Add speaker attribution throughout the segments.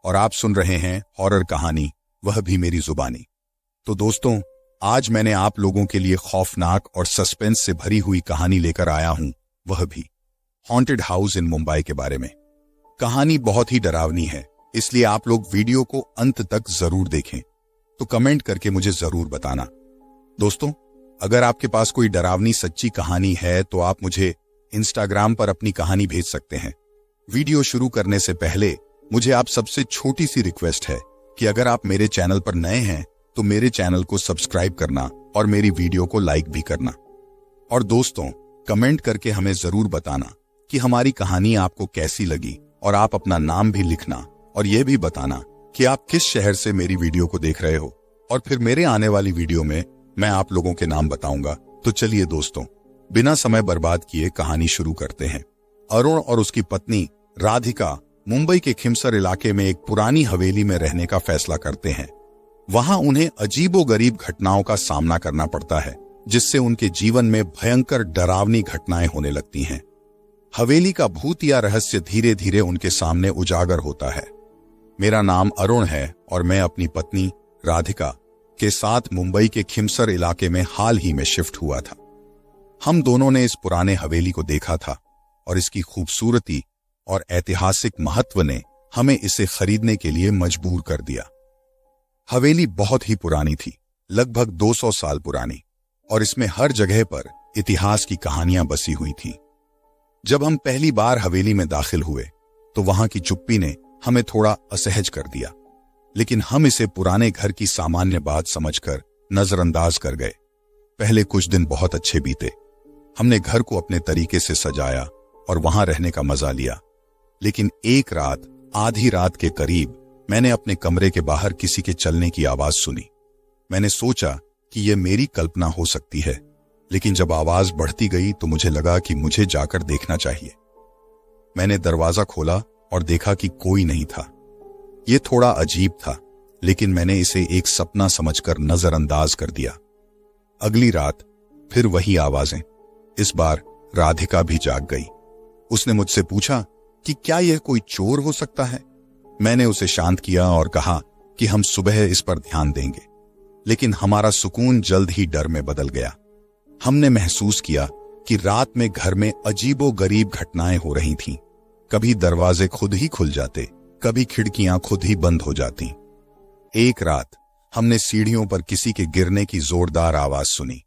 Speaker 1: और आप सुन रहे हैं हॉरर कहानी, वह भी मेरी जुबानी। तो दोस्तों, आज मैंने आप लोगों के लिए खौफनाक और सस्पेंस से भरी हुई कहानी लेकर आया हूं, वह भी हॉन्टेड हाउस इन मुंबई के बारे में। कहानी बहुत ही डरावनी है, इसलिए आप लोग वीडियो को अंत तक जरूर देखें। तो कमेंट करके मुझे जरूर बताना। दोस्तों, अगर आपके पास कोई डरावनी सच्ची कहानी है तो आप मुझे इंस्टाग्राम पर अपनी कहानी भेज सकते हैं। वीडियो शुरू करने से पहले मुझे आप सबसे छोटी सी रिक्वेस्ट है कि अगर आप मेरे चैनल पर नए हैं तो मेरे चैनल को सब्सक्राइब करना और मेरी वीडियो को लाइक भी करना। और दोस्तों, कमेंट करके हमें जरूर बताना कि हमारी कहानी आपको कैसी लगी, और आप अपना नाम भी लिखना और यह भी बताना कि आप किस शहर से मेरी वीडियो को देख रहे हो। और फिर मेरे आने वाली वीडियो में मैं आप लोगों के नाम बताऊंगा। तो चलिए दोस्तों, बिना समय बर्बाद किए कहानी शुरू करते हैं। अरुण और उसकी पत्नी राधिका मुंबई के खिमसर इलाके में एक पुरानी हवेली में रहने का फैसला करते हैं। वहां उन्हें अजीबोगरीब घटनाओं का सामना करना पड़ता है, जिससे उनके जीवन में भयंकर डरावनी घटनाएं होने लगती हैं। हवेली का भूत या रहस्य धीरे धीरे उनके सामने उजागर होता है। मेरा नाम अरुण है और मैं अपनी पत्नी राधिका के साथ मुंबई के खिमसर इलाके में हाल ही में शिफ्ट हुआ था। हम दोनों ने इस पुराने हवेली को देखा था और इसकी खूबसूरती और ऐतिहासिक महत्व ने हमें इसे खरीदने के लिए मजबूर कर दिया। हवेली बहुत ही पुरानी थी, लगभग 200 साल पुरानी, और इसमें हर जगह पर इतिहास की कहानियां बसी हुई थीं। जब हम पहली बार हवेली में दाखिल हुए तो वहां की चुप्पी ने हमें थोड़ा असहज कर दिया, लेकिन हम इसे पुराने घर की सामान्य बात समझकर नजरअंदाज कर गए। पहले कुछ दिन बहुत अच्छे बीते। हमने घर को अपने तरीके से सजाया और वहां रहने का मजा लिया। लेकिन एक रात, आधी रात के करीब, मैंने अपने कमरे के बाहर किसी के चलने की आवाज सुनी। मैंने सोचा कि यह मेरी कल्पना हो सकती है, लेकिन जब आवाज बढ़ती गई तो मुझे लगा कि मुझे जाकर देखना चाहिए। मैंने दरवाजा खोला और देखा कि कोई नहीं था। यह थोड़ा अजीब था, लेकिन मैंने इसे एक सपना समझकर नजरअंदाज कर दिया। अगली रात फिर वही आवाजें। इस बार राधिका भी जाग गई। उसने मुझसे पूछा कि क्या यह कोई चोर हो सकता है। मैंने उसे शांत किया और कहा कि हम सुबह इस पर ध्यान देंगे। लेकिन हमारा सुकून जल्द ही डर में बदल गया। हमने महसूस किया कि रात में घर में अजीबोगरीब घटनाएं हो रही थीं। कभी दरवाजे खुद ही खुल जाते, कभी खिड़कियां खुद ही बंद हो जाती। एक रात हमने सीढ़ियों पर किसी के गिरने की जोरदार आवाज सुनी।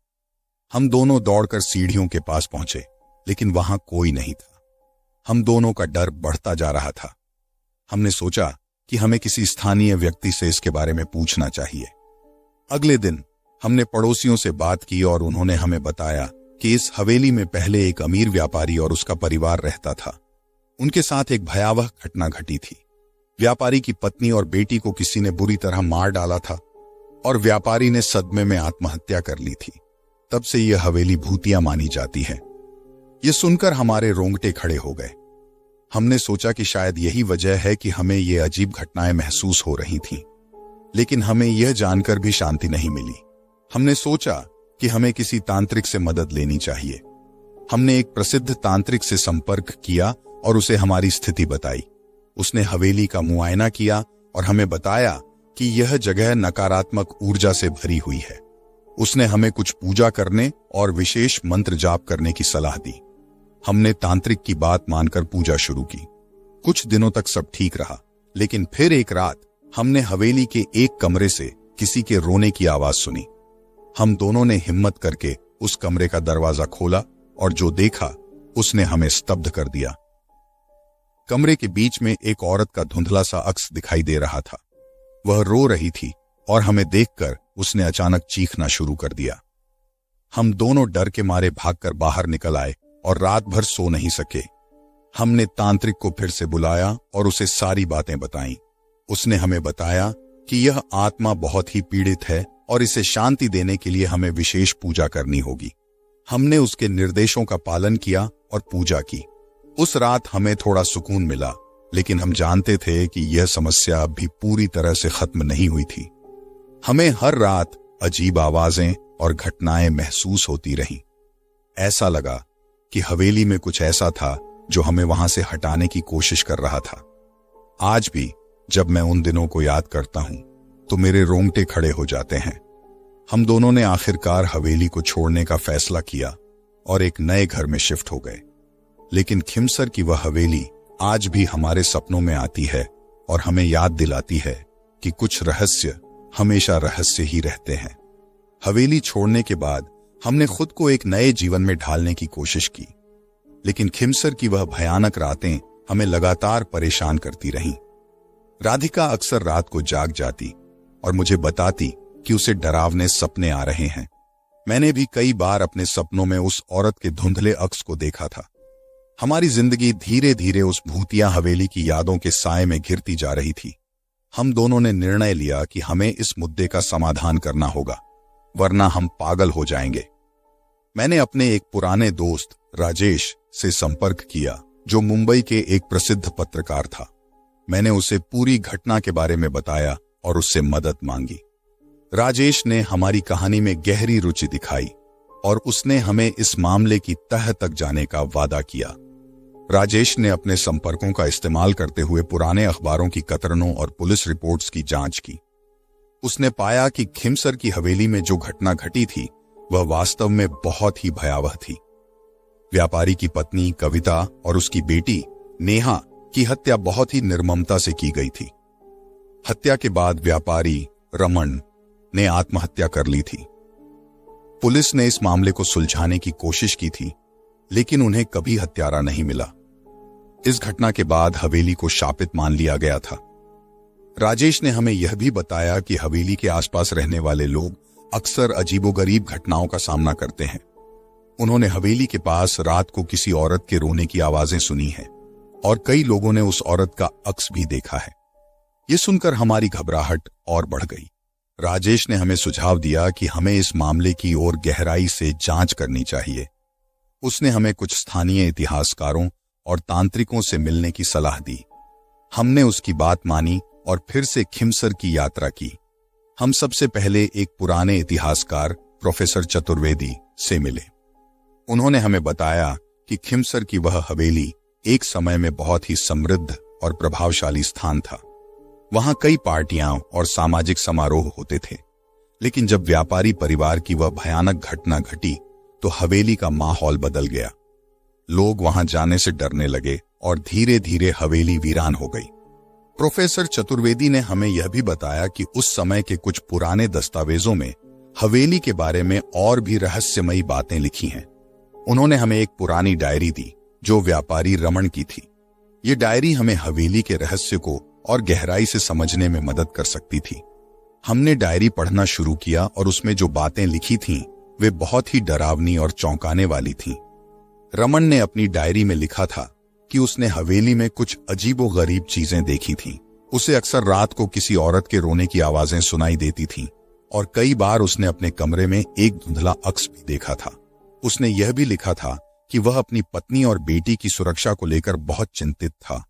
Speaker 1: हम दोनों दौड़कर सीढ़ियों के पास पहुंचे, लेकिन वहां कोई नहीं था। हम दोनों का डर बढ़ता जा रहा था। हमने सोचा कि हमें किसी स्थानीय व्यक्ति से इसके बारे में पूछना चाहिए। अगले दिन हमने पड़ोसियों से बात की और उन्होंने हमें बताया कि इस हवेली में पहले एक अमीर व्यापारी और उसका परिवार रहता था। उनके साथ एक भयावह घटना घटी थी। व्यापारी की पत्नी और बेटी को किसी ने बुरी तरह मार डाला था और व्यापारी ने सदमे में आत्महत्या कर ली थी। तब से यह हवेली भूतिया मानी जाती है। यह सुनकर हमारे रोंगटे खड़े हो गए। हमने सोचा कि शायद यही वजह है कि हमें ये अजीब घटनाएं महसूस हो रही थीं। लेकिन हमें यह जानकर भी शांति नहीं मिली। हमने सोचा कि हमें किसी तांत्रिक से मदद लेनी चाहिए। हमने एक प्रसिद्ध तांत्रिक से संपर्क किया और उसे हमारी स्थिति बताई। उसने हवेली का मुआयना किया और हमें बताया कि यह जगह नकारात्मक ऊर्जा से भरी हुई है। उसने हमें कुछ पूजा करने और विशेष मंत्र जाप करने की सलाह दी। हमने तांत्रिक की बात मानकर पूजा शुरू की। कुछ दिनों तक सब ठीक रहा, लेकिन फिर एक रात हमने हवेली के एक कमरे से किसी के रोने की आवाज सुनी। हम दोनों ने हिम्मत करके उस कमरे का दरवाजा खोला और जो देखा उसने हमें स्तब्ध कर दिया। कमरे के बीच में एक औरत का धुंधला सा अक्स दिखाई दे रहा था। वह रो रही थी और हमें देखकर उसने अचानक चीखना शुरू कर दिया। हम दोनों डर के मारे भागकर बाहर निकल आए और रात भर सो नहीं सके। हमने तांत्रिक को फिर से बुलाया और उसे सारी बातें बताईं। उसने हमें बताया कि यह आत्मा बहुत ही पीड़ित है और इसे शांति देने के लिए हमें विशेष पूजा करनी होगी। हमने उसके निर्देशों का पालन किया और पूजा की। उस रात हमें थोड़ा सुकून मिला, लेकिन हम जानते थे कि यह समस्या अभी पूरी तरह से खत्म नहीं हुई थी। हमें हर रात अजीब आवाजें और घटनाएं महसूस होती रहीं। ऐसा लगा कि हवेली में कुछ ऐसा था जो हमें वहां से हटाने की कोशिश कर रहा था। आज भी जब मैं उन दिनों को याद करता हूं तो मेरे रोंगटे खड़े हो जाते हैं। हम दोनों ने आखिरकार हवेली को छोड़ने का फैसला किया और एक नए घर में शिफ्ट हो गए। लेकिन खिमसर की वह हवेली आज भी हमारे सपनों में आती है और हमें याद दिलाती है कि कुछ रहस्य हमेशा रहस्य ही रहते हैं। हवेली छोड़ने के बाद हमने खुद को एक नए जीवन में ढालने की कोशिश की, लेकिन खिमसर की वह भयानक रातें हमें लगातार परेशान करती रहीं। राधिका अक्सर रात को जाग जाती और मुझे बताती कि उसे डरावने सपने आ रहे हैं। मैंने भी कई बार अपने सपनों में उस औरत के धुंधले अक्स को देखा था। हमारी जिंदगी धीरे धीरे उस भूतिया हवेली की यादों के साए में घिरती जा रही थी। हम दोनों ने निर्णय लिया कि हमें इस मुद्दे का समाधान करना होगा, वरना हम पागल हो जाएंगे। मैंने अपने एक पुराने दोस्त राजेश से संपर्क किया, जो मुंबई के एक प्रसिद्ध पत्रकार था। मैंने उसे पूरी घटना के बारे में बताया और उससे मदद मांगी। राजेश ने हमारी कहानी में गहरी रुचि दिखाई और उसने हमें इस मामले की तह तक जाने का वादा किया। राजेश ने अपने संपर्कों का इस्तेमाल करते हुए पुराने अखबारों की कतरनों और पुलिस रिपोर्ट्स की जांच की। उसने पाया कि खिमसर की हवेली में जो घटना घटी थी वह वास्तव में बहुत ही भयावह थी। व्यापारी की पत्नी कविता और उसकी बेटी नेहा की हत्या बहुत ही निर्ममता से की गई थी। हत्या के बाद व्यापारी रमन ने आत्महत्या कर ली थी। पुलिस ने इस मामले को सुलझाने की कोशिश की थी, लेकिन उन्हें कभी हत्यारा नहीं मिला। इस घटना के बाद हवेली को शापित मान लिया गया था। राजेश ने हमें यह भी बताया कि हवेली के आसपास रहने वाले लोग अक्सर अजीबोगरीब घटनाओं का सामना करते हैं। उन्होंने हवेली के पास रात को किसी औरत के रोने की आवाजें सुनी हैं और कई लोगों ने उस औरत का अक्स भी देखा है। ये सुनकर हमारी घबराहट और बढ़ गई। राजेश ने हमें सुझाव दिया कि हमें इस मामले की ओर गहराई से जांच करनी चाहिए। उसने हमें कुछ स्थानीय इतिहासकारों और तांत्रिकों से मिलने की सलाह दी। हमने उसकी बात मानी और फिर से खिमसर की यात्रा की। हम सबसे पहले एक पुराने इतिहासकार प्रोफेसर चतुर्वेदी से मिले। उन्होंने हमें बताया कि खिमसर की वह हवेली एक समय में बहुत ही समृद्ध और प्रभावशाली स्थान था। वहां कई पार्टियां और सामाजिक समारोह होते थे, लेकिन जब व्यापारी परिवार की वह भयानक घटना घटी तो हवेली का माहौल बदल गया। लोग वहां जाने से डरने लगे और धीरे धीरे हवेली वीरान हो गई। प्रोफेसर चतुर्वेदी ने हमें यह भी बताया कि उस समय के कुछ पुराने दस्तावेजों में हवेली के बारे में और भी रहस्यमयी बातें लिखी हैं। उन्होंने हमें एक पुरानी डायरी दी जो व्यापारी रमन की थी। ये डायरी हमें हवेली के रहस्य को और गहराई से समझने में मदद कर सकती थी। हमने डायरी पढ़ना शुरू किया और उसमें जो बातें लिखी थीं वे बहुत ही डरावनी और चौंकाने वाली थीं। रमन ने अपनी डायरी में लिखा था कि उसने हवेली में कुछ अजीबोगरीब चीजें देखी थीं। उसे अक्सर रात को किसी औरत के रोने की आवाजें सुनाई देती थीं और कई बार उसने अपने कमरे में एक धुंधला अक्स भी देखा था। उसने यह भी लिखा था कि वह अपनी पत्नी और बेटी की सुरक्षा को लेकर बहुत चिंतित था।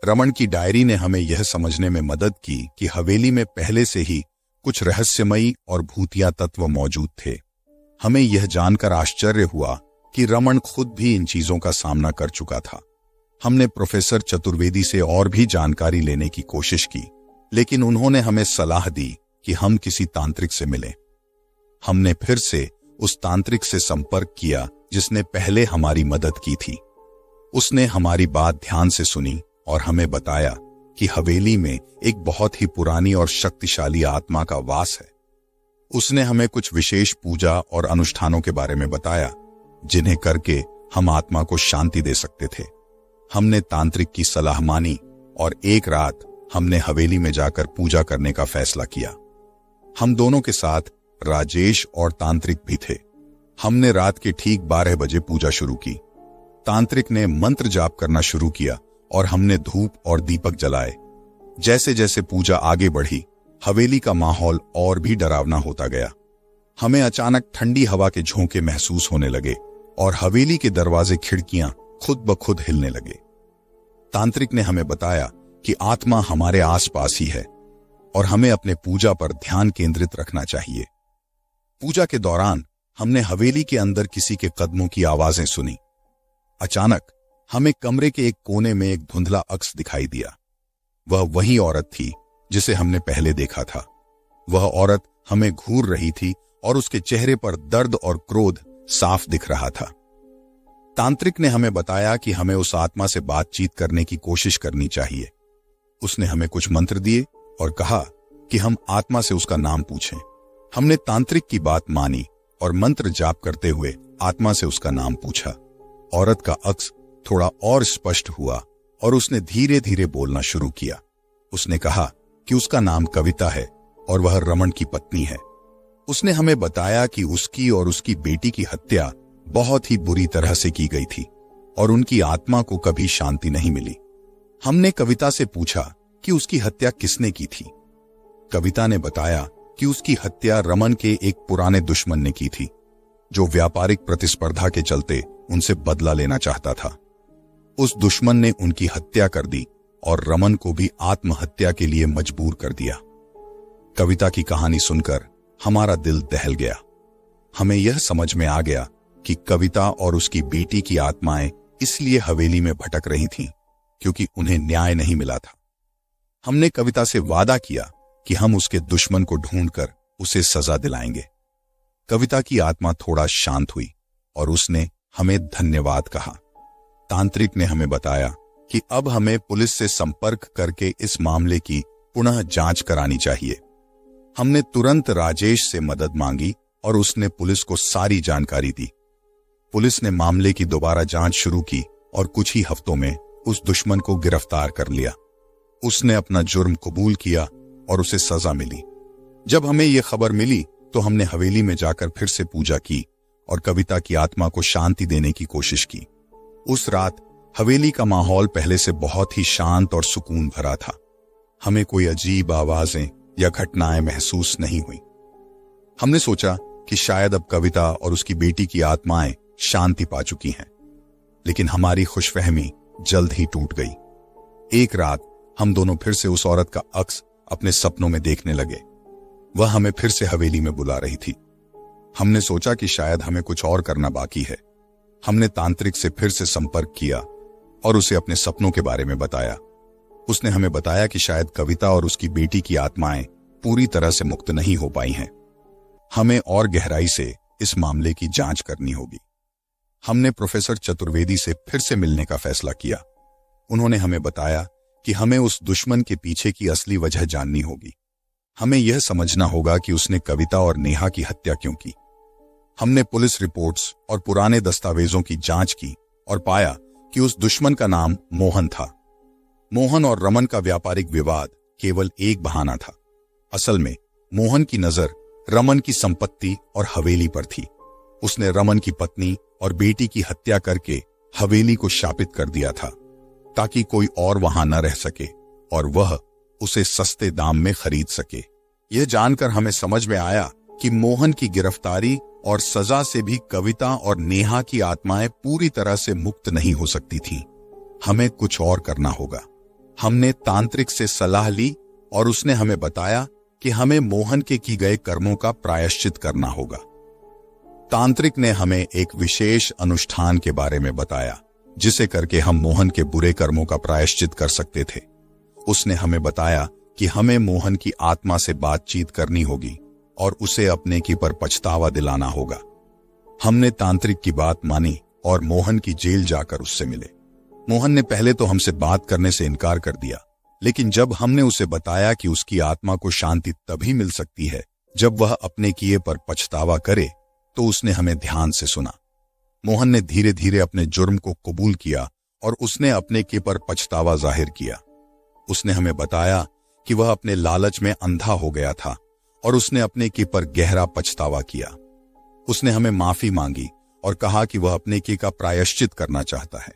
Speaker 1: रमन की डायरी ने हमें यह समझने में मदद की कि हवेली में पहले से ही कुछ रहस्यमयी और भूतिया तत्व मौजूद थे। हमें यह जानकर आश्चर्य हुआ कि रमन खुद भी इन चीजों का सामना कर चुका था। हमने प्रोफेसर चतुर्वेदी से और भी जानकारी लेने की कोशिश की, लेकिन उन्होंने हमें सलाह दी कि हम किसी तांत्रिक से मिलें। हमने फिर से उस तांत्रिक से संपर्क किया जिसने पहले हमारी मदद की थी। उसने हमारी बात ध्यान से सुनी और हमें बताया कि हवेली में एक बहुत ही पुरानी और शक्तिशाली आत्मा का वास है। उसने हमें कुछ विशेष पूजा और अनुष्ठानों के बारे में बताया जिन्हें करके हम आत्मा को शांति दे सकते थे। हमने तांत्रिक की सलाह मानी और एक रात हमने हवेली में जाकर पूजा करने का फैसला किया। हम दोनों के साथ राजेश और तांत्रिक भी थे। हमने रात के ठीक 12 बजे पूजा शुरू की। तांत्रिक ने मंत्र जाप करना शुरू किया और हमने धूप और दीपक जलाए। जैसे जैसे पूजा आगे बढ़ी, हवेली का माहौल और भी डरावना होता गया। हमें अचानक ठंडी हवा के झोंके महसूस होने लगे और हवेली के दरवाजे खिड़कियां खुद ब खुद हिलने लगे। तांत्रिक ने हमें बताया कि आत्मा हमारे आसपास ही है और हमें अपने पूजा पर ध्यान केंद्रित रखना चाहिए। पूजा के दौरान हमने हवेली के अंदर किसी के कदमों की आवाजें सुनी। अचानक हमें कमरे के एक कोने में एक धुंधला अक्स दिखाई दिया। वह वही औरत थी जिसे हमने पहले देखा था। वह औरत हमें घूर रही थी और उसके चेहरे पर दर्द और क्रोध साफ दिख रहा था। तांत्रिक ने हमें बताया कि हमें उस आत्मा से बातचीत करने की कोशिश करनी चाहिए। उसने हमें कुछ मंत्र दिए और कहा कि हम आत्मा से उसका नाम पूछें। हमने तांत्रिक की बात मानी और मंत्र जाप करते हुए आत्मा से उसका नाम पूछा। औरत का अक्स थोड़ा और स्पष्ट हुआ और उसने धीरे धीरे बोलना शुरू किया। उसने कहा कि उसका नाम कविता है और वह रमन की पत्नी है। उसने हमें बताया कि उसकी और उसकी बेटी की हत्या बहुत ही बुरी तरह से की गई थी और उनकी आत्मा को कभी शांति नहीं मिली। हमने कविता से पूछा कि उसकी हत्या किसने की थी। कविता ने बताया कि उसकी हत्या रमन के एक पुराने दुश्मन ने की थी, जो व्यापारिक प्रतिस्पर्धा के चलते उनसे बदला लेना चाहता था। उस दुश्मन ने उनकी हत्या कर दी और रमन को भी आत्महत्या के लिए मजबूर कर दिया। कविता की कहानी सुनकर हमारा दिल दहल गया। हमें यह समझ में आ गया कि कविता और उसकी बेटी की आत्माएं इसलिए हवेली में भटक रही थीं क्योंकि उन्हें न्याय नहीं मिला था। हमने कविता से वादा किया कि हम उसके दुश्मन को ढूंढकर उसे सजा दिलाएंगे। कविता की आत्मा थोड़ा शांत हुई और उसने हमें धन्यवाद कहा। तांत्रिक ने हमें बताया कि अब हमें पुलिस से संपर्क करके इस मामले की पुनः जांच करानी चाहिए। हमने तुरंत राजेश से मदद मांगी और उसने पुलिस को सारी जानकारी दी। पुलिस ने मामले की दोबारा जांच शुरू की और कुछ ही हफ्तों में उस दुश्मन को गिरफ्तार कर लिया। उसने अपना जुर्म कबूल किया और उसे सजा मिली। जब हमें यह खबर मिली तो हमने हवेली में जाकर फिर से पूजा की और कविता की आत्मा को शांति देने की कोशिश की। उस रात हवेली का माहौल पहले से बहुत ही शांत और सुकून भरा था। हमें कोई अजीब आवाजें या घटनाएं महसूस नहीं हुई। हमने सोचा कि शायद अब कविता और उसकी बेटी की आत्माएं शांति पा चुकी हैं, लेकिन हमारी खुशफहमी जल्द ही टूट गई। एक रात हम दोनों फिर से उस औरत का अक्स अपने सपनों में देखने लगे। वह हमें फिर से हवेली में बुला रही थी। हमने सोचा कि शायद हमें कुछ और करना बाकी है। हमने तांत्रिक से फिर से संपर्क किया और उसे अपने सपनों के बारे में बताया। उसने हमें बताया कि शायद कविता और उसकी बेटी की आत्माएं पूरी तरह से मुक्त नहीं हो पाई हैं। हमें और गहराई से इस मामले की जांच करनी होगी। हमने प्रोफेसर चतुर्वेदी से फिर से मिलने का फैसला किया। उन्होंने हमें बताया कि हमें उस दुश्मन के पीछे की असली वजह जाननी होगी। हमें यह समझना होगा कि उसने कविता और नेहा की हत्या क्यों की। हमने पुलिस रिपोर्ट्स और पुराने दस्तावेजों की जांच की और पाया कि उस दुश्मन का नाम मोहन था। मोहन और रमन का व्यापारिक विवाद केवल एक बहाना था। असल में मोहन की नजर रमन की संपत्ति और हवेली पर थी। उसने रमन की पत्नी और बेटी की हत्या करके हवेली को शापित कर दिया था ताकि कोई और वहां न रह सके और वह उसे सस्ते दाम में खरीद सके। यह जानकर हमें समझ में आया कि मोहन की गिरफ्तारी और सजा से भी कविता और नेहा की आत्माएं पूरी तरह से मुक्त नहीं हो सकती थीं। हमें कुछ और करना होगा। हमने तांत्रिक से सलाह ली और उसने हमें बताया कि हमें मोहन के की गए कर्मों का प्रायश्चित करना होगा। तांत्रिक ने हमें एक विशेष अनुष्ठान के बारे में बताया जिसे करके हम मोहन के बुरे कर्मों का प्रायश्चित कर सकते थे। उसने हमें बताया कि हमें मोहन की आत्मा से बातचीत करनी होगी और उसे अपने की पर पछतावा दिलाना होगा। हमने तांत्रिक की बात मानी और मोहन की जेल जाकर उससे मिले। मोहन ने पहले तो हमसे बात करने से इनकार कर दिया, लेकिन जब हमने उसे बताया कि उसकी आत्मा को शांति तभी मिल सकती है जब वह अपने किए पर पछतावा करे, तो उसने हमें ध्यान से सुना। मोहन ने धीरे धीरे अपने जुर्म को कबूल किया और उसने अपने के पर पछतावा जाहिर किया। उसने हमें बताया कि वह अपने लालच में अंधा हो गया था और उसने अपने के पर गहरा पछतावा किया। उसने हमें माफी मांगी और कहा कि वह अपने के का प्रायश्चित करना चाहता है।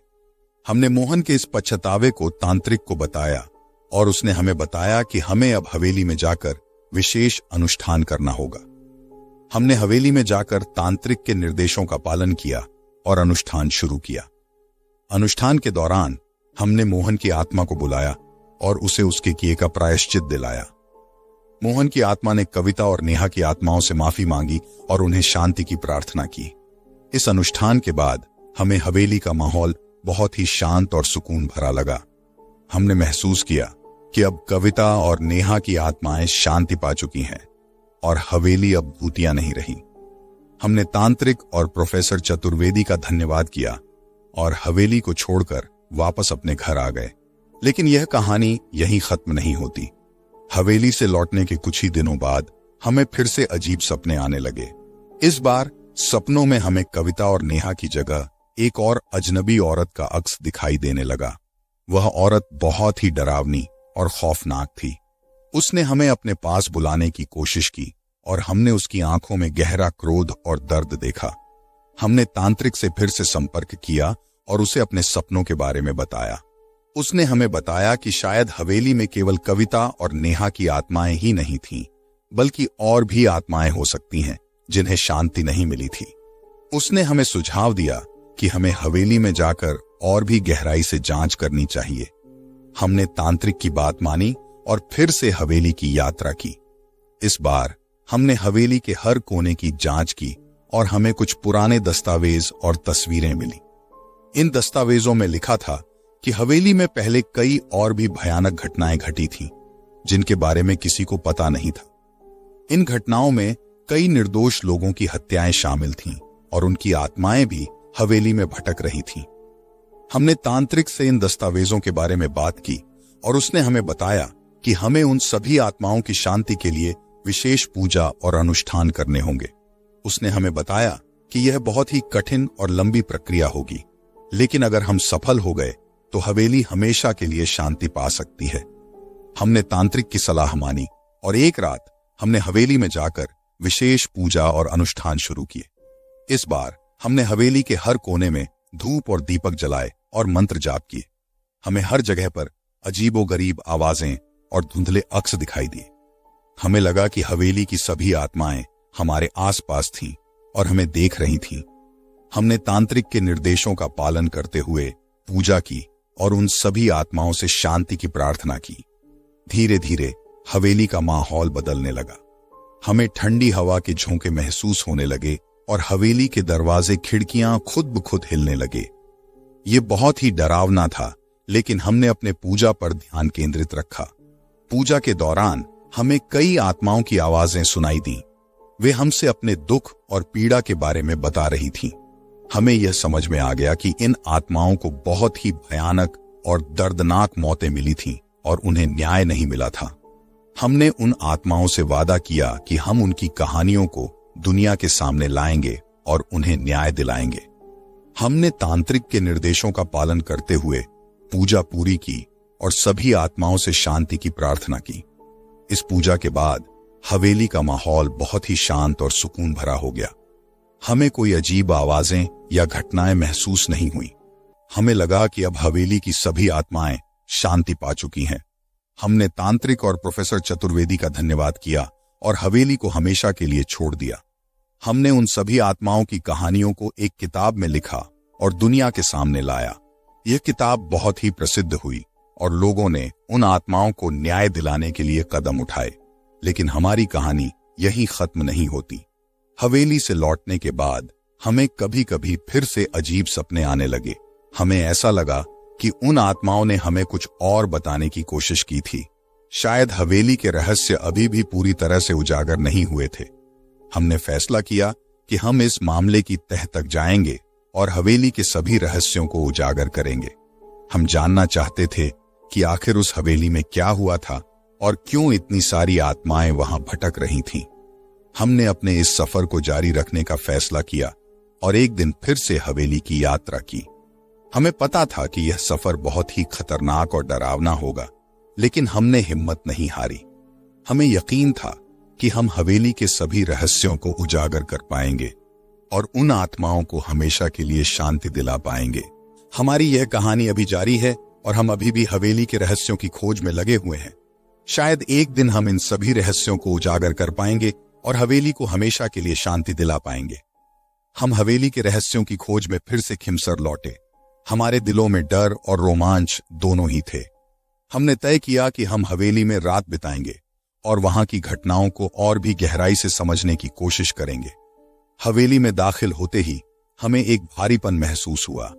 Speaker 1: हमने मोहन के इस पछतावे को तांत्रिक को बताया और उसने हमें बताया कि हमें अब हवेली में जाकर विशेष अनुष्ठान करना होगा। हमने हवेली में जाकर तांत्रिक के निर्देशों का पालन किया और अनुष्ठान शुरू किया। अनुष्ठान के दौरान हमने मोहन की आत्मा को बुलाया और उसे उसके किए का प्रायश्चित दिलाया। मोहन की आत्मा ने कविता और नेहा की आत्माओं से माफी मांगी और उन्हें शांति की प्रार्थना की। इस अनुष्ठान के बाद हमें हवेली का माहौल बहुत ही शांत और सुकून भरा लगा। हमने महसूस किया कि अब कविता और नेहा की आत्माएं शांति पा चुकी हैं और हवेली अब भूतिया नहीं रही। हमने तांत्रिक और प्रोफेसर चतुर्वेदी का धन्यवाद किया और हवेली को छोड़कर वापस अपने घर आ गए। लेकिन यह कहानी यहीं खत्म नहीं होती। हवेली से लौटने के कुछ ही दिनों बाद हमें फिर से अजीब सपने आने लगे। इस बार सपनों में हमें कविता और नेहा की जगह एक और अजनबी औरत का अक्स दिखाई देने लगा। वह औरत बहुत ही डरावनी और खौफनाक थी। उसने हमें अपने पास बुलाने की कोशिश की और हमने उसकी आंखों में गहरा क्रोध और दर्द देखा। हमने तांत्रिक से फिर से संपर्क किया और उसे अपने सपनों के बारे में बताया। उसने हमें बताया कि शायद हवेली में केवल कविता और नेहा की आत्माएं ही नहीं थीं, बल्कि और भी आत्माएं हो सकती हैं जिन्हें शांति नहीं मिली थी। उसने हमें सुझाव दिया कि हमें हवेली में जाकर और भी गहराई से जांच करनी चाहिए। हमने तांत्रिक की बात मानी और फिर से हवेली की यात्रा की। इस बार हमने हवेली के हर कोने की जांच की और हमें कुछ पुराने दस्तावेज और तस्वीरें मिली। इन दस्तावेजों में लिखा था कि हवेली में पहले कई और भी भयानक घटनाएं घटी थीं, जिनके बारे में किसी को पता नहीं था। इन घटनाओं में कई निर्दोष लोगों की हत्याएं शामिल थीं और उनकी आत्माएं भी हवेली में भटक रही थीं। हमने तांत्रिक से इन दस्तावेजों के बारे में बात की और उसने हमें बताया कि हमें उन सभी आत्माओं की शांति के लिए विशेष पूजा और अनुष्ठान करने होंगे। उसने हमें बताया कि यह बहुत ही कठिन और लंबी प्रक्रिया होगी, लेकिन अगर हम सफल हो गए तो हवेली हमेशा के लिए शांति पा सकती है। हमने तांत्रिक की सलाह मानी और एक रात हमने हवेली में जाकर विशेष पूजा और अनुष्ठान शुरू किए। इस बार हमने हवेली के हर कोने में धूप और दीपक जलाए और मंत्र जाप किए। हमें हर जगह पर अजीबोगरीब आवाजें और धुंधले अक्स दिखाई दिए। हमें लगा कि हवेली की सभी आत्माएं हमारे आसपास थीं और हमें देख रही थीं। हमने तांत्रिक के निर्देशों का पालन करते हुए पूजा की और उन सभी आत्माओं से शांति की प्रार्थना की। धीरे धीरे हवेली का माहौल बदलने लगा। हमें ठंडी हवा के झोंके महसूस होने लगे और हवेली के दरवाजे खिड़कियां खुद ब खुद हिलने लगे। ये बहुत ही डरावना था, लेकिन हमने अपने पूजा पर ध्यान केंद्रित रखा। पूजा के दौरान हमें कई आत्माओं की आवाजें सुनाई दी। वे हमसे अपने दुख और पीड़ा के बारे में बता रही थीं। हमें यह समझ में आ गया कि इन आत्माओं को बहुत ही भयानक और दर्दनाक मौतें मिली थीं और उन्हें न्याय नहीं मिला था। हमने उन आत्माओं से वादा किया कि हम उनकी कहानियों को दुनिया के सामने लाएंगे और उन्हें न्याय दिलाएंगे। हमने तांत्रिक के निर्देशों का पालन करते हुए पूजा पूरी की और सभी आत्माओं से शांति की प्रार्थना की। इस पूजा के बाद हवेली का माहौल बहुत ही शांत और सुकून भरा हो गया। हमें कोई अजीब आवाजें या घटनाएं महसूस नहीं हुई। हमें लगा कि अब हवेली की सभी आत्माएं शांति पा चुकी हैं। हमने तांत्रिक और प्रोफेसर चतुर्वेदी का धन्यवाद किया और हवेली को हमेशा के लिए छोड़ दिया। हमने उन सभी आत्माओं की कहानियों को एक किताब में लिखा और दुनिया के सामने लाया। यह किताब बहुत ही प्रसिद्ध हुई और लोगों ने उन आत्माओं को न्याय दिलाने के लिए कदम उठाए। लेकिन हमारी कहानी यहीं खत्म नहीं होती। हवेली से लौटने के बाद हमें कभी कभी फिर से अजीब सपने आने लगे। हमें ऐसा लगा कि उन आत्माओं ने हमें कुछ और बताने की कोशिश की थी। शायद हवेली के रहस्य अभी भी पूरी तरह से उजागर नहीं हुए थे। हमने फैसला किया कि हम इस मामले की तह तक जाएंगे और हवेली के सभी रहस्यों को उजागर करेंगे। हम जानना चाहते थे कि आखिर उस हवेली में क्या हुआ था और क्यों इतनी सारी आत्माएं वहां भटक रही थीं। हमने अपने इस सफर को जारी रखने का फैसला किया और एक दिन फिर से हवेली की यात्रा की। हमें पता था कि यह सफर बहुत ही खतरनाक और डरावना होगा, लेकिन हमने हिम्मत नहीं हारी। हमें यकीन था कि हम हवेली के सभी रहस्यों को उजागर कर पाएंगे और उन आत्माओं को हमेशा के लिए शांति दिला पाएंगे। हमारी यह कहानी अभी जारी है और हम अभी भी हवेली के रहस्यों की खोज में लगे हुए हैं। शायद एक दिन हम इन सभी रहस्यों को उजागर कर पाएंगे और हवेली को हमेशा के लिए शांति दिला पाएंगे। हम हवेली के रहस्यों की खोज में फिर से खिमसर लौटे। हमारे दिलों में डर और रोमांच दोनों ही थे। हमने तय किया कि हम हवेली में रात बिताएंगे और वहां की घटनाओं को और भी गहराई से समझने की कोशिश करेंगे। हवेली में दाखिल होते ही हमें एक भारीपन महसूस हुआ।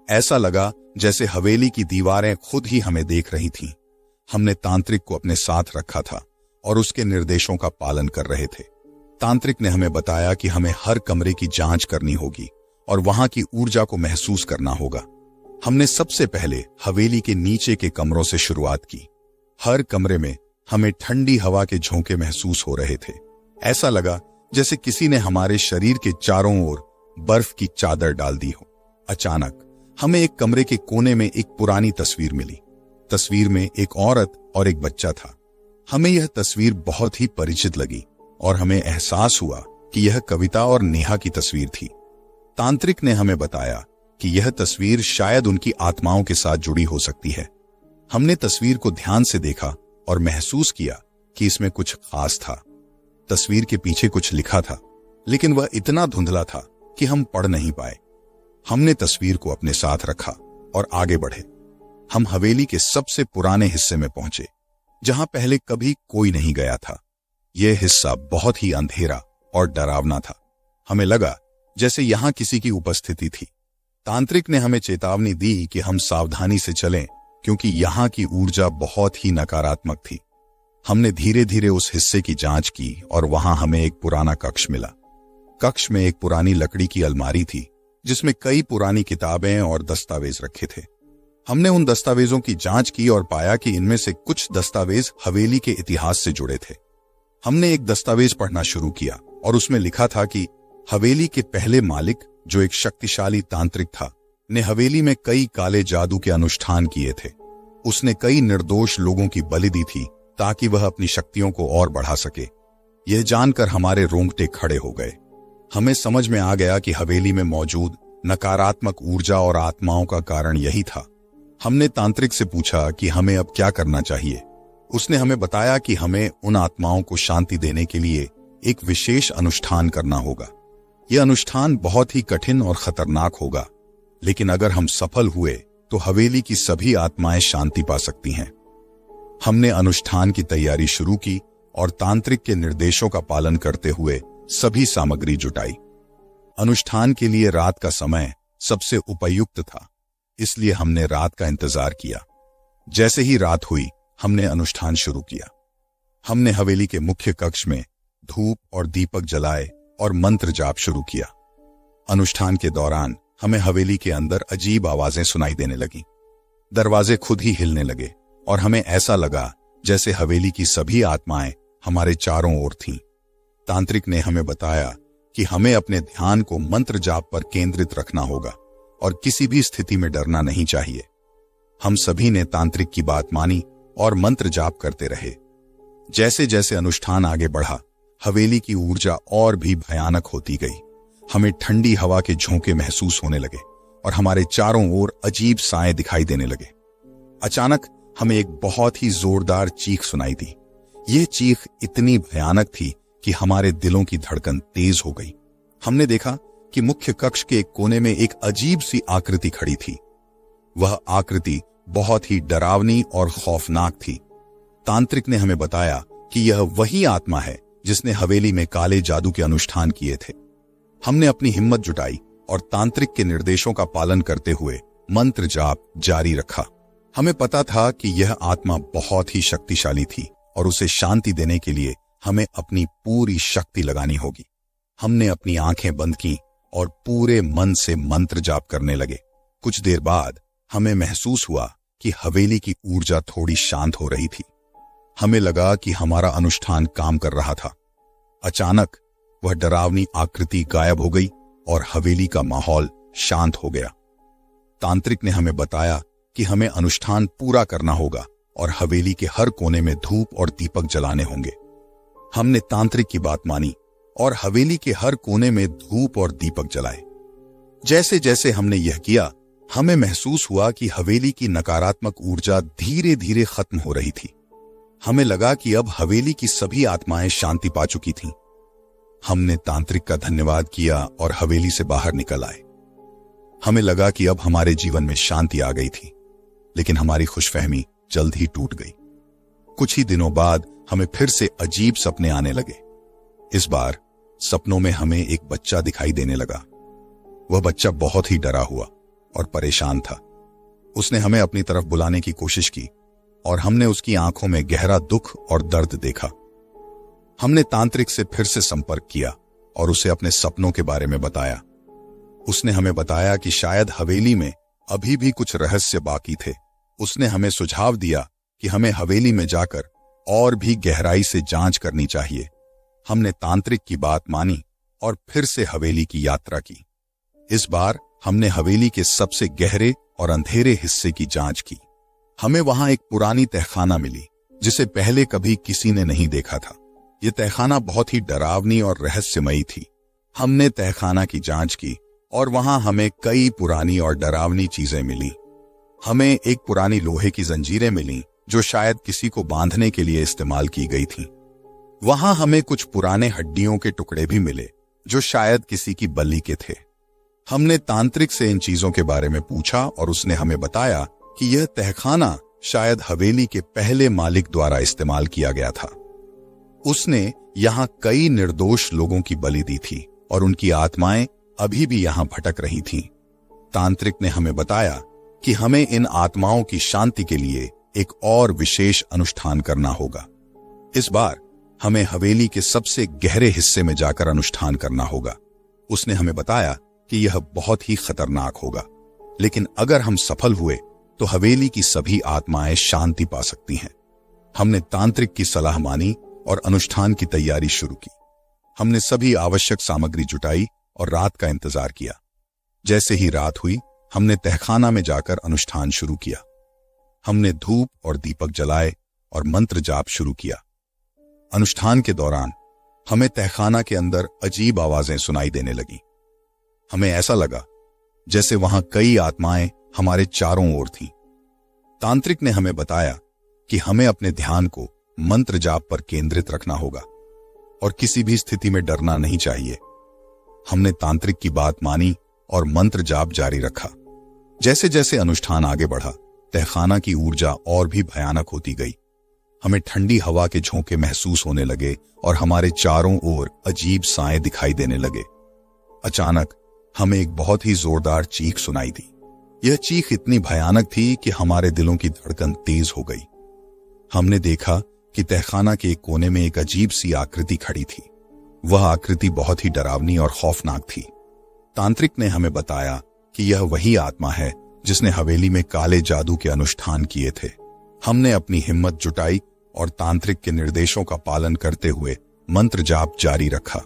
Speaker 1: ऐसा लगा जैसे हवेली की दीवारें खुद ही हमें देख रही थीं। हमने तांत्रिक को अपने साथ रखा था और उसके निर्देशों का पालन कर रहे थे। तांत्रिक ने हमें बताया कि हमें हर कमरे की जांच करनी होगी और वहां की ऊर्जा को महसूस करना होगा। हमने सबसे पहले हवेली के नीचे के कमरों से शुरुआत की। हर कमरे में हमें ठंडी हवा के झोंके महसूस हो रहे थे। ऐसा लगा जैसे किसी ने हमारे शरीर के चारों ओर बर्फ की चादर डाल दी हो। अचानक हमें एक कमरे के कोने में एक पुरानी तस्वीर मिली। तस्वीर में एक औरत और एक बच्चा था। हमें यह तस्वीर बहुत ही परिचित लगी और हमें एहसास हुआ कि यह कविता और नेहा की तस्वीर थी। तांत्रिक ने हमें बताया कि यह तस्वीर शायद उनकी आत्माओं के साथ जुड़ी हो सकती है। हमने तस्वीर को ध्यान से देखा और महसूस किया कि इसमें कुछ खास था। तस्वीर के पीछे कुछ लिखा था, लेकिन वह इतना धुंधला था कि हम पढ़ नहीं पाए। हमने तस्वीर को अपने साथ रखा और आगे बढ़े। हम हवेली के सबसे पुराने हिस्से में पहुंचे, जहां पहले कभी कोई नहीं गया था। यह हिस्सा बहुत ही अंधेरा और डरावना था। हमें लगा जैसे यहां किसी की उपस्थिति थी। तांत्रिक ने हमें चेतावनी दी कि हम सावधानी से चलें, क्योंकि यहां की ऊर्जा बहुत ही नकारात्मक थी। हमने धीरे धीरे उस हिस्से की जांच की और वहां हमें एक पुराना कक्ष मिला। कक्ष में एक पुरानी लकड़ी की अलमारी थी, जिसमें कई पुरानी किताबें और दस्तावेज रखे थे। हमने उन दस्तावेजों की जांच की और पाया कि इनमें से कुछ दस्तावेज हवेली के इतिहास से जुड़े थे। हमने एक दस्तावेज पढ़ना शुरू किया और उसमें लिखा था कि हवेली के पहले मालिक, जो एक शक्तिशाली तांत्रिक था, ने हवेली में कई काले जादू के अनुष्ठान किए थे। उसने कई निर्दोष लोगों की बलि दी थी ताकि वह अपनी शक्तियों को और बढ़ा सके। यह जानकर हमारे रोंगटे खड़े हो गए। हमें समझ में आ गया कि हवेली में मौजूद नकारात्मक ऊर्जा और आत्माओं का कारण यही था। हमने तांत्रिक से पूछा कि हमें अब क्या करना चाहिए। उसने हमें बताया कि हमें उन आत्माओं को शांति देने के लिए एक विशेष अनुष्ठान करना होगा। यह अनुष्ठान बहुत ही कठिन और खतरनाक होगा, लेकिन अगर हम सफल हुए तो हवेली की सभी आत्माएं शांति पा सकती हैं। हमने अनुष्ठान की तैयारी शुरू की और तांत्रिक के निर्देशों का पालन करते हुए सभी सामग्री जुटाई। अनुष्ठान के लिए रात का समय सबसे उपयुक्त था, इसलिए हमने रात का इंतजार किया। जैसे ही रात हुई, हमने अनुष्ठान शुरू किया। हमने हवेली के मुख्य कक्ष में धूप और दीपक जलाए और मंत्र जाप शुरू किया। अनुष्ठान के दौरान हमें हवेली के अंदर अजीब आवाजें सुनाई देने लगी। दरवाजे खुद ही हिलने लगे और हमें ऐसा लगा जैसे हवेली की सभी आत्माएं हमारे चारों ओर थीं। तांत्रिक ने हमें बताया कि हमें अपने ध्यान को मंत्र जाप पर केंद्रित रखना होगा और किसी भी स्थिति में डरना नहीं चाहिए। हम सभी ने तांत्रिक की बात मानी और मंत्र जाप करते रहे। जैसे जैसे अनुष्ठान आगे बढ़ा, हवेली की ऊर्जा और भी भयानक होती गई। हमें ठंडी हवा के झोंके महसूस होने लगे और हमारे चारों ओर अजीब साएं दिखाई देने लगे। अचानक हमें एक बहुत ही जोरदार चीख सुनाई दी। यह चीख इतनी भयानक थी कि हमारे दिलों की धड़कन तेज हो गई। हमने देखा कि मुख्य कक्ष के एक कोने में एक अजीब सी आकृति खड़ी थी। वह आकृति बहुत ही डरावनी और खौफनाक थी। तांत्रिक ने हमें बताया कि यह वही आत्मा है जिसने हवेली में काले जादू के अनुष्ठान किए थे। हमने अपनी हिम्मत जुटाई और तांत्रिक के निर्देशों का पालन करते हुए मंत्र जाप जारी रखा। हमें पता था कि यह आत्मा बहुत ही शक्तिशाली थी और उसे शांति देने के लिए हमें अपनी पूरी शक्ति लगानी होगी। हमने अपनी आंखें बंद की और पूरे मन से मंत्र जाप करने लगे। कुछ देर बाद हमें महसूस हुआ कि हवेली की ऊर्जा थोड़ी शांत हो रही थी। हमें लगा कि हमारा अनुष्ठान काम कर रहा था। अचानक वह डरावनी आकृति गायब हो गई और हवेली का माहौल शांत हो गया। तांत्रिक ने हमें बताया कि हमें अनुष्ठान पूरा करना होगा और हवेली के हर कोने में धूप और दीपक जलाने होंगे। हमने तांत्रिक की बात मानी और हवेली के हर कोने में धूप और दीपक जलाए। जैसे जैसे हमने यह किया, हमें महसूस हुआ कि हवेली की नकारात्मक ऊर्जा धीरे धीरे खत्म हो रही थी। हमें लगा कि अब हवेली की सभी आत्माएं शांति पा चुकी थीं। हमने तांत्रिक का धन्यवाद किया और हवेली से बाहर निकल आए। हमें लगा कि अब हमारे जीवन में शांति आ गई थी, लेकिन हमारी खुशफहमी जल्द ही टूट गई। कुछ ही दिनों बाद हमें फिर से अजीब सपने आने लगे। इस बार सपनों में हमें एक बच्चा दिखाई देने लगा। वह बच्चा बहुत ही डरा हुआ और परेशान था। उसने हमें अपनी तरफ बुलाने की कोशिश की, और हमने उसकी आंखों में गहरा दुख और दर्द देखा। हमने तांत्रिक से फिर से संपर्क किया और उसे अपने सपनों के बारे में बताया। उसने हमें बताया कि शायद हवेली में अभी भी कुछ रहस्य बाकी थे। उसने हमें सुझाव दिया कि हमें हवेली में जाकर और भी गहराई से जांच करनी चाहिए। हमने तांत्रिक की बात मानी और फिर से हवेली की यात्रा की। इस बार हमने हवेली के सबसे गहरे और अंधेरे हिस्से की जांच की। हमें वहां एक पुरानी तहखाना मिली जिसे पहले कभी किसी ने नहीं देखा था। यह तहखाना बहुत ही डरावनी और रहस्यमयी थी। हमने तहखाना की जांच की और वहां हमें कई पुरानी और डरावनी चीजें मिली। हमें एक पुरानी लोहे की जंजीरें मिली जो शायद किसी को बांधने के लिए इस्तेमाल की गई थी। वहां हमें कुछ पुराने हड्डियों के टुकड़े भी मिले जो शायद किसी की बलि के थे। हमने तांत्रिक से इन चीजों के बारे में पूछा और उसने हमें बताया कि यह तहखाना शायद हवेली के पहले मालिक द्वारा इस्तेमाल किया गया था। उसने यहां कई निर्दोष लोगों की बलि दी थी और उनकी आत्माएं अभी भी यहां भटक रही थीं। तांत्रिक ने हमें बताया कि हमें इन आत्माओं की शांति के लिए एक और विशेष अनुष्ठान करना होगा। इस बार हमें हवेली के सबसे गहरे हिस्से में जाकर अनुष्ठान करना होगा। उसने हमें बताया कि यह बहुत ही खतरनाक होगा, लेकिन अगर हम सफल हुए तो हवेली की सभी आत्माएं शांति पा सकती हैं। हमने तांत्रिक की सलाह मानी और अनुष्ठान की तैयारी शुरू की। हमने सभी आवश्यक सामग्री जुटाई और रात का इंतजार किया। जैसे ही रात हुई, हमने तहखाना में जाकर अनुष्ठान शुरू किया। हमने धूप और दीपक जलाए और मंत्र जाप शुरू किया। अनुष्ठान के दौरान हमें तहखाना के अंदर अजीब आवाजें सुनाई देने लगी। हमें ऐसा लगा जैसे वहां कई आत्माएं हमारे चारों ओर थीं। तांत्रिक ने हमें बताया कि हमें अपने ध्यान को मंत्र जाप पर केंद्रित रखना होगा और किसी भी स्थिति में डरना नहीं चाहिए। हमने तांत्रिक की बात मानी और मंत्र जाप जारी रखा। जैसे जैसे अनुष्ठान आगे बढ़ा, तहखाना की ऊर्जा और भी भयानक होती गई। हमें ठंडी हवा के झोंके महसूस होने लगे और हमारे चारों ओर अजीब साएं दिखाई देने लगे। अचानक हमें एक बहुत ही जोरदार चीख सुनाई दी। यह चीख इतनी भयानक थी कि हमारे दिलों की धड़कन तेज हो गई। हमने देखा कि तहखाना के एक कोने में एक अजीब सी आकृति खड़ी थी। वह आकृति बहुत ही डरावनी और खौफनाक थी। तांत्रिक ने हमें बताया कि यह वही आत्मा है जिसने हवेली में काले जादू के अनुष्ठान किए थे। हमने अपनी हिम्मत जुटाई और तांत्रिक के निर्देशों का पालन करते हुए मंत्र जाप जारी रखा।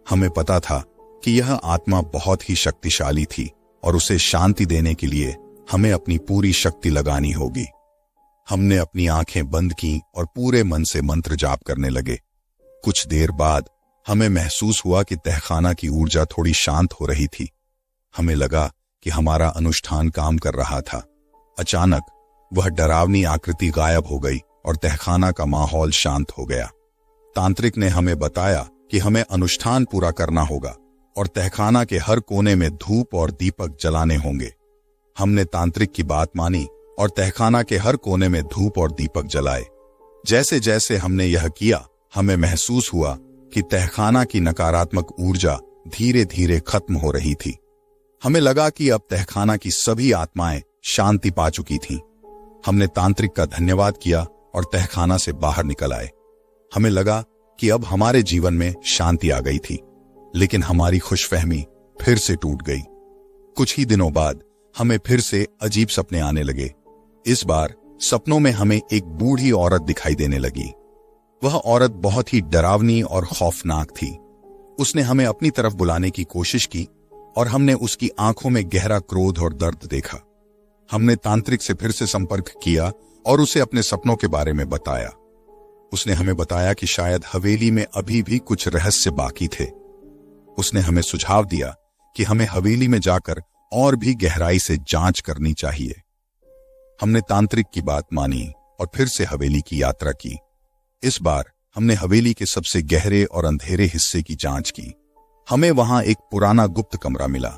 Speaker 1: हमें पता था कि यह आत्मा बहुत ही शक्तिशाली थी और उसे शांति देने के लिए हमें अपनी पूरी शक्ति लगानी होगी। हमने अपनी आंखें बंद की और पूरे मन से मंत्र जाप करने लगे। कुछ देर बाद हमें महसूस हुआ कि तहखाना की ऊर्जा थोड़ी शांत हो रही थी। हमें लगा कि हमारा अनुष्ठान काम कर रहा था। अचानक वह डरावनी आकृति गायब हो गई और तहखाना का माहौल शांत हो गया। तांत्रिक ने हमें बताया कि हमें अनुष्ठान पूरा करना होगा और तहखाना के हर कोने में धूप और दीपक जलाने होंगे। हमने तांत्रिक की बात मानी और तहखाना के हर कोने में धूप और दीपक जलाए। जैसे जैसे हमने यह किया, हमें महसूस हुआ कि तहखाना की नकारात्मक ऊर्जा धीरे धीरे खत्म हो रही थी। हमें लगा कि अब तहखाना की सभी आत्माएं शांति पा चुकी थीं। हमने तांत्रिक का धन्यवाद किया और तहखाना से बाहर निकल आए। हमें लगा कि अब हमारे जीवन में शांति आ गई थी, लेकिन हमारी खुशफहमी फिर से टूट गई। कुछ ही दिनों बाद हमें फिर से अजीब सपने आने लगे। इस बार सपनों में हमें एक बूढ़ी औरत दिखाई देने लगी। वह औरत बहुत ही डरावनी और खौफनाक थी। उसने हमें अपनी तरफ बुलाने की कोशिश की और हमने उसकी आंखों में गहरा क्रोध और दर्द देखा। हमने तांत्रिक से फिर से संपर्क किया और उसे अपने सपनों के बारे में बताया। उसने हमें बताया कि शायद हवेली में अभी भी कुछ रहस्य बाकी थे। उसने हमें सुझाव दिया कि हमें हवेली में जाकर और भी गहराई से जांच करनी चाहिए। हमने तांत्रिक की बात मानी और फिर से हवेली की यात्रा की। इस बार हमने हवेली के सबसे गहरे और अंधेरे हिस्से की जांच की। हमें वहां एक पुराना गुप्त कमरा मिला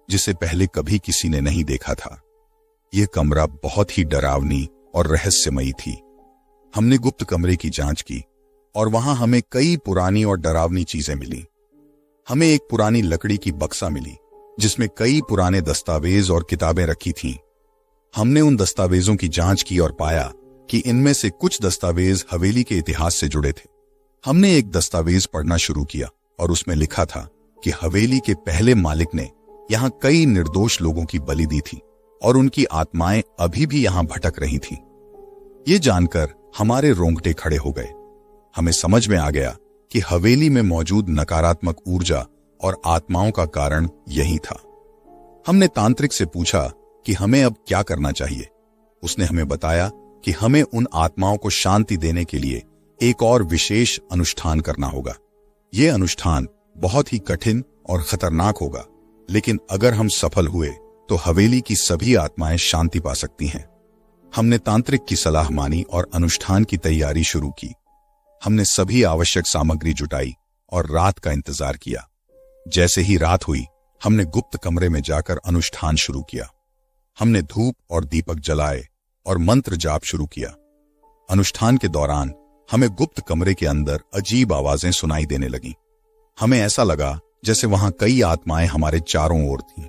Speaker 1: जिसे पहले कभी किसी ने नहीं देखा था। यह कमरा बहुत ही डरावनी और रहस्यमयी थी। हमने गुप्त कमरे की जांच की और वहां हमें कई पुरानी और डरावनी चीजें मिली। हमें एक पुरानी लकड़ी की बक्सा मिली जिसमें कई पुराने दस्तावेज और किताबें रखी थीं। हमने उन दस्तावेजों की जांच की और पाया कि इनमें से कुछ दस्तावेज हवेली के इतिहास से जुड़े थे। हमने एक दस्तावेज पढ़ना शुरू किया और उसमें लिखा था कि हवेली के पहले मालिक ने यहां कई निर्दोष लोगों की बलि दी थी और उनकी आत्माएं अभी भी यहां भटक रही थीं। ये जानकर हमारे रोंगटे खड़े हो गए। हमें समझ में आ गया कि हवेली में मौजूद नकारात्मक ऊर्जा और आत्माओं का कारण यही था। हमने तांत्रिक से पूछा कि हमें अब क्या करना चाहिए। उसने हमें बताया कि हमें उन आत्माओं को शांति देने के लिए एक और विशेष अनुष्ठान करना होगा। यह अनुष्ठान बहुत ही कठिन और खतरनाक होगा, लेकिन अगर हम सफल हुए तो हवेली की सभी आत्माएं शांति पा सकती हैं। हमने तांत्रिक की सलाह मानी और अनुष्ठान की तैयारी शुरू की। हमने सभी आवश्यक सामग्री जुटाई और रात का इंतजार किया। जैसे ही रात हुई, हमने गुप्त कमरे में जाकर अनुष्ठान शुरू किया। हमने धूप और दीपक जलाए और मंत्र जाप शुरू किया। अनुष्ठान के दौरान हमें गुप्त कमरे के अंदर अजीब आवाजें सुनाई देने लगीं। हमें ऐसा लगा जैसे वहां कई आत्माएं हमारे चारों ओर थीं।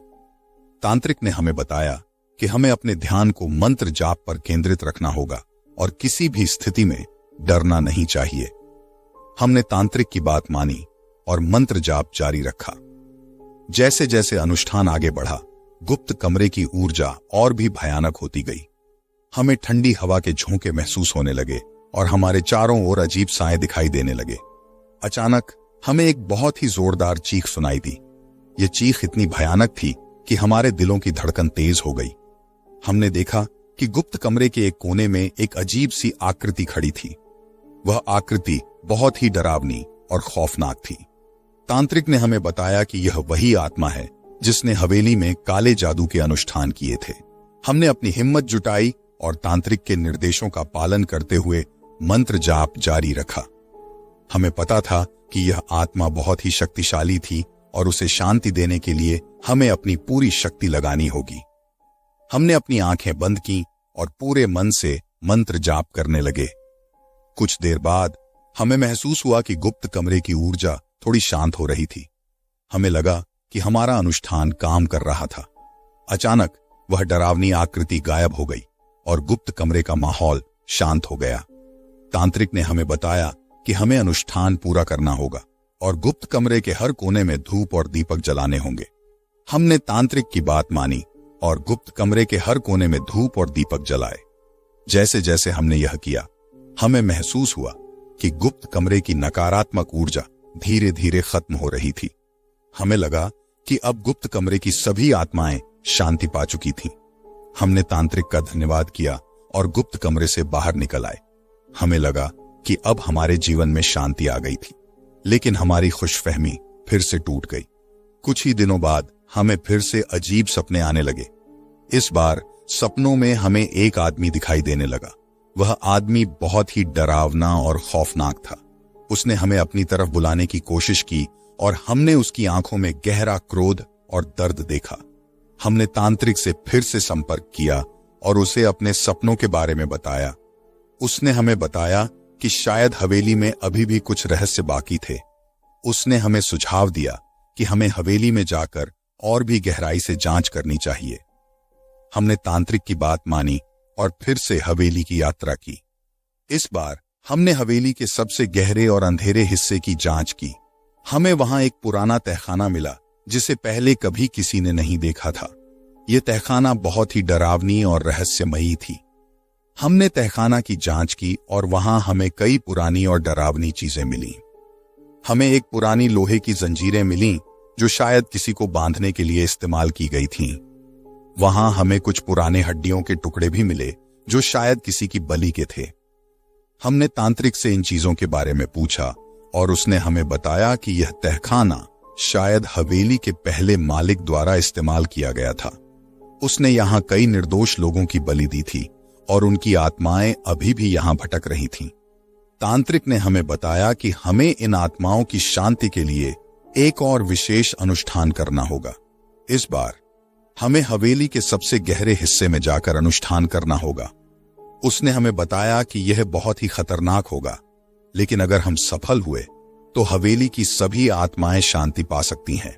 Speaker 1: तांत्रिक ने हमें बताया कि हमें अपने ध्यान को मंत्र जाप पर केंद्रित रखना होगा और किसी भी स्थिति में डरना नहीं चाहिए। हमने तांत्रिक की बात मानी और मंत्र जाप जारी रखा। जैसे जैसे अनुष्ठान आगे बढ़ा, गुप्त कमरे की ऊर्जा और भी भयानक होती गई। हमें ठंडी हवा के झोंके महसूस होने लगे और हमारे चारों ओर अजीब साए दिखाई देने लगे। अचानक हमें एक बहुत ही जोरदार चीख सुनाई दी। यह चीख इतनी भयानक थी कि हमारे दिलों की धड़कन तेज हो गई। हमने देखा कि गुप्त कमरे के एक कोने में एक अजीब सी आकृति खड़ी थी। वह आकृति बहुत ही डरावनी और खौफनाक थी। तांत्रिक ने हमें बताया कि यह वही आत्मा है जिसने हवेली में काले जादू के अनुष्ठान किए थे। हमने अपनी हिम्मत जुटाई और तांत्रिक के निर्देशों का पालन करते हुए मंत्र जाप जारी रखा। हमें पता था कि यह आत्मा बहुत ही शक्तिशाली थी और उसे शांति देने के लिए हमें अपनी पूरी शक्ति लगानी होगी। हमने अपनी आंखें बंद की और पूरे मन से मंत्र जाप करने लगे। कुछ देर बाद हमें महसूस हुआ कि गुप्त कमरे की ऊर्जा थोड़ी शांत हो रही थी। हमें लगा कि हमारा अनुष्ठान काम कर रहा था। अचानक वह डरावनी आकृति गायब हो गई और गुप्त कमरे का माहौल शांत हो गया। तांत्रिक ने हमें बताया कि हमें अनुष्ठान पूरा करना होगा और गुप्त कमरे के हर कोने में धूप और दीपक जलाने होंगे। हमने तांत्रिक की बात मानी और गुप्त कमरे के हर कोने में धूप और दीपक जलाए। जैसे जैसे हमने यह किया, हमें महसूस हुआ कि गुप्त कमरे की नकारात्मक ऊर्जा धीरे धीरे खत्म हो रही थी। हमें लगा कि अब गुप्त कमरे की सभी आत्माएं शांति पा चुकी थीं। हमने तांत्रिक का धन्यवाद किया और गुप्त कमरे से बाहर निकल आए। हमें लगा कि अब हमारे जीवन में शांति आ गई थी, लेकिन हमारी खुशफहमी फिर से टूट गई। कुछ ही दिनों बाद हमें फिर से अजीब सपने आने लगे। इस बार सपनों में हमें एक आदमी दिखाई देने लगा। वह आदमी बहुत ही डरावना और खौफनाक था। उसने हमें अपनी तरफ बुलाने की कोशिश की और हमने उसकी आंखों में गहरा क्रोध और दर्द देखा। हमने तांत्रिक से फिर से संपर्क किया और उसे अपने सपनों के बारे में बताया। उसने हमें बताया कि शायद हवेली में अभी भी कुछ रहस्य बाकी थे। उसने हमें सुझाव दिया कि हमें हवेली में जाकर और भी गहराई से जांच करनी चाहिए। हमने तांत्रिक की बात मानी और फिर से हवेली की यात्रा की। इस बार हमने हवेली के सबसे गहरे और अंधेरे हिस्से की जांच की। हमें वहां एक पुराना तहखाना मिला जिसे पहले कभी किसी ने नहीं देखा था। यह तहखाना बहुत ही डरावनी और रहस्यमयी थी। हमने तहखाना की जांच की और वहां हमें कई पुरानी और डरावनी चीजें मिली। हमें एक पुरानी लोहे की जंजीरें मिलीं जो शायद किसी को बांधने के लिए इस्तेमाल की गई थीं। वहां हमें कुछ पुराने हड्डियों के टुकड़े भी मिले जो शायद किसी की बलि के थे। हमने तांत्रिक से इन चीजों के बारे में पूछा और उसने हमें बताया कि यह तहखाना शायद हवेली के पहले मालिक द्वारा इस्तेमाल किया गया था। उसने यहां कई निर्दोष लोगों की बलि दी थी और उनकी आत्माएं अभी भी यहां भटक रही थीं। तांत्रिक ने हमें बताया कि हमें इन आत्माओं की शांति के लिए एक और विशेष अनुष्ठान करना होगा। इस बार हमें हवेली के सबसे गहरे हिस्से में जाकर अनुष्ठान करना होगा। उसने हमें बताया कि यह बहुत ही खतरनाक होगा, लेकिन अगर हम सफल हुए तो हवेली की सभी आत्माएं शांति पा सकती हैं।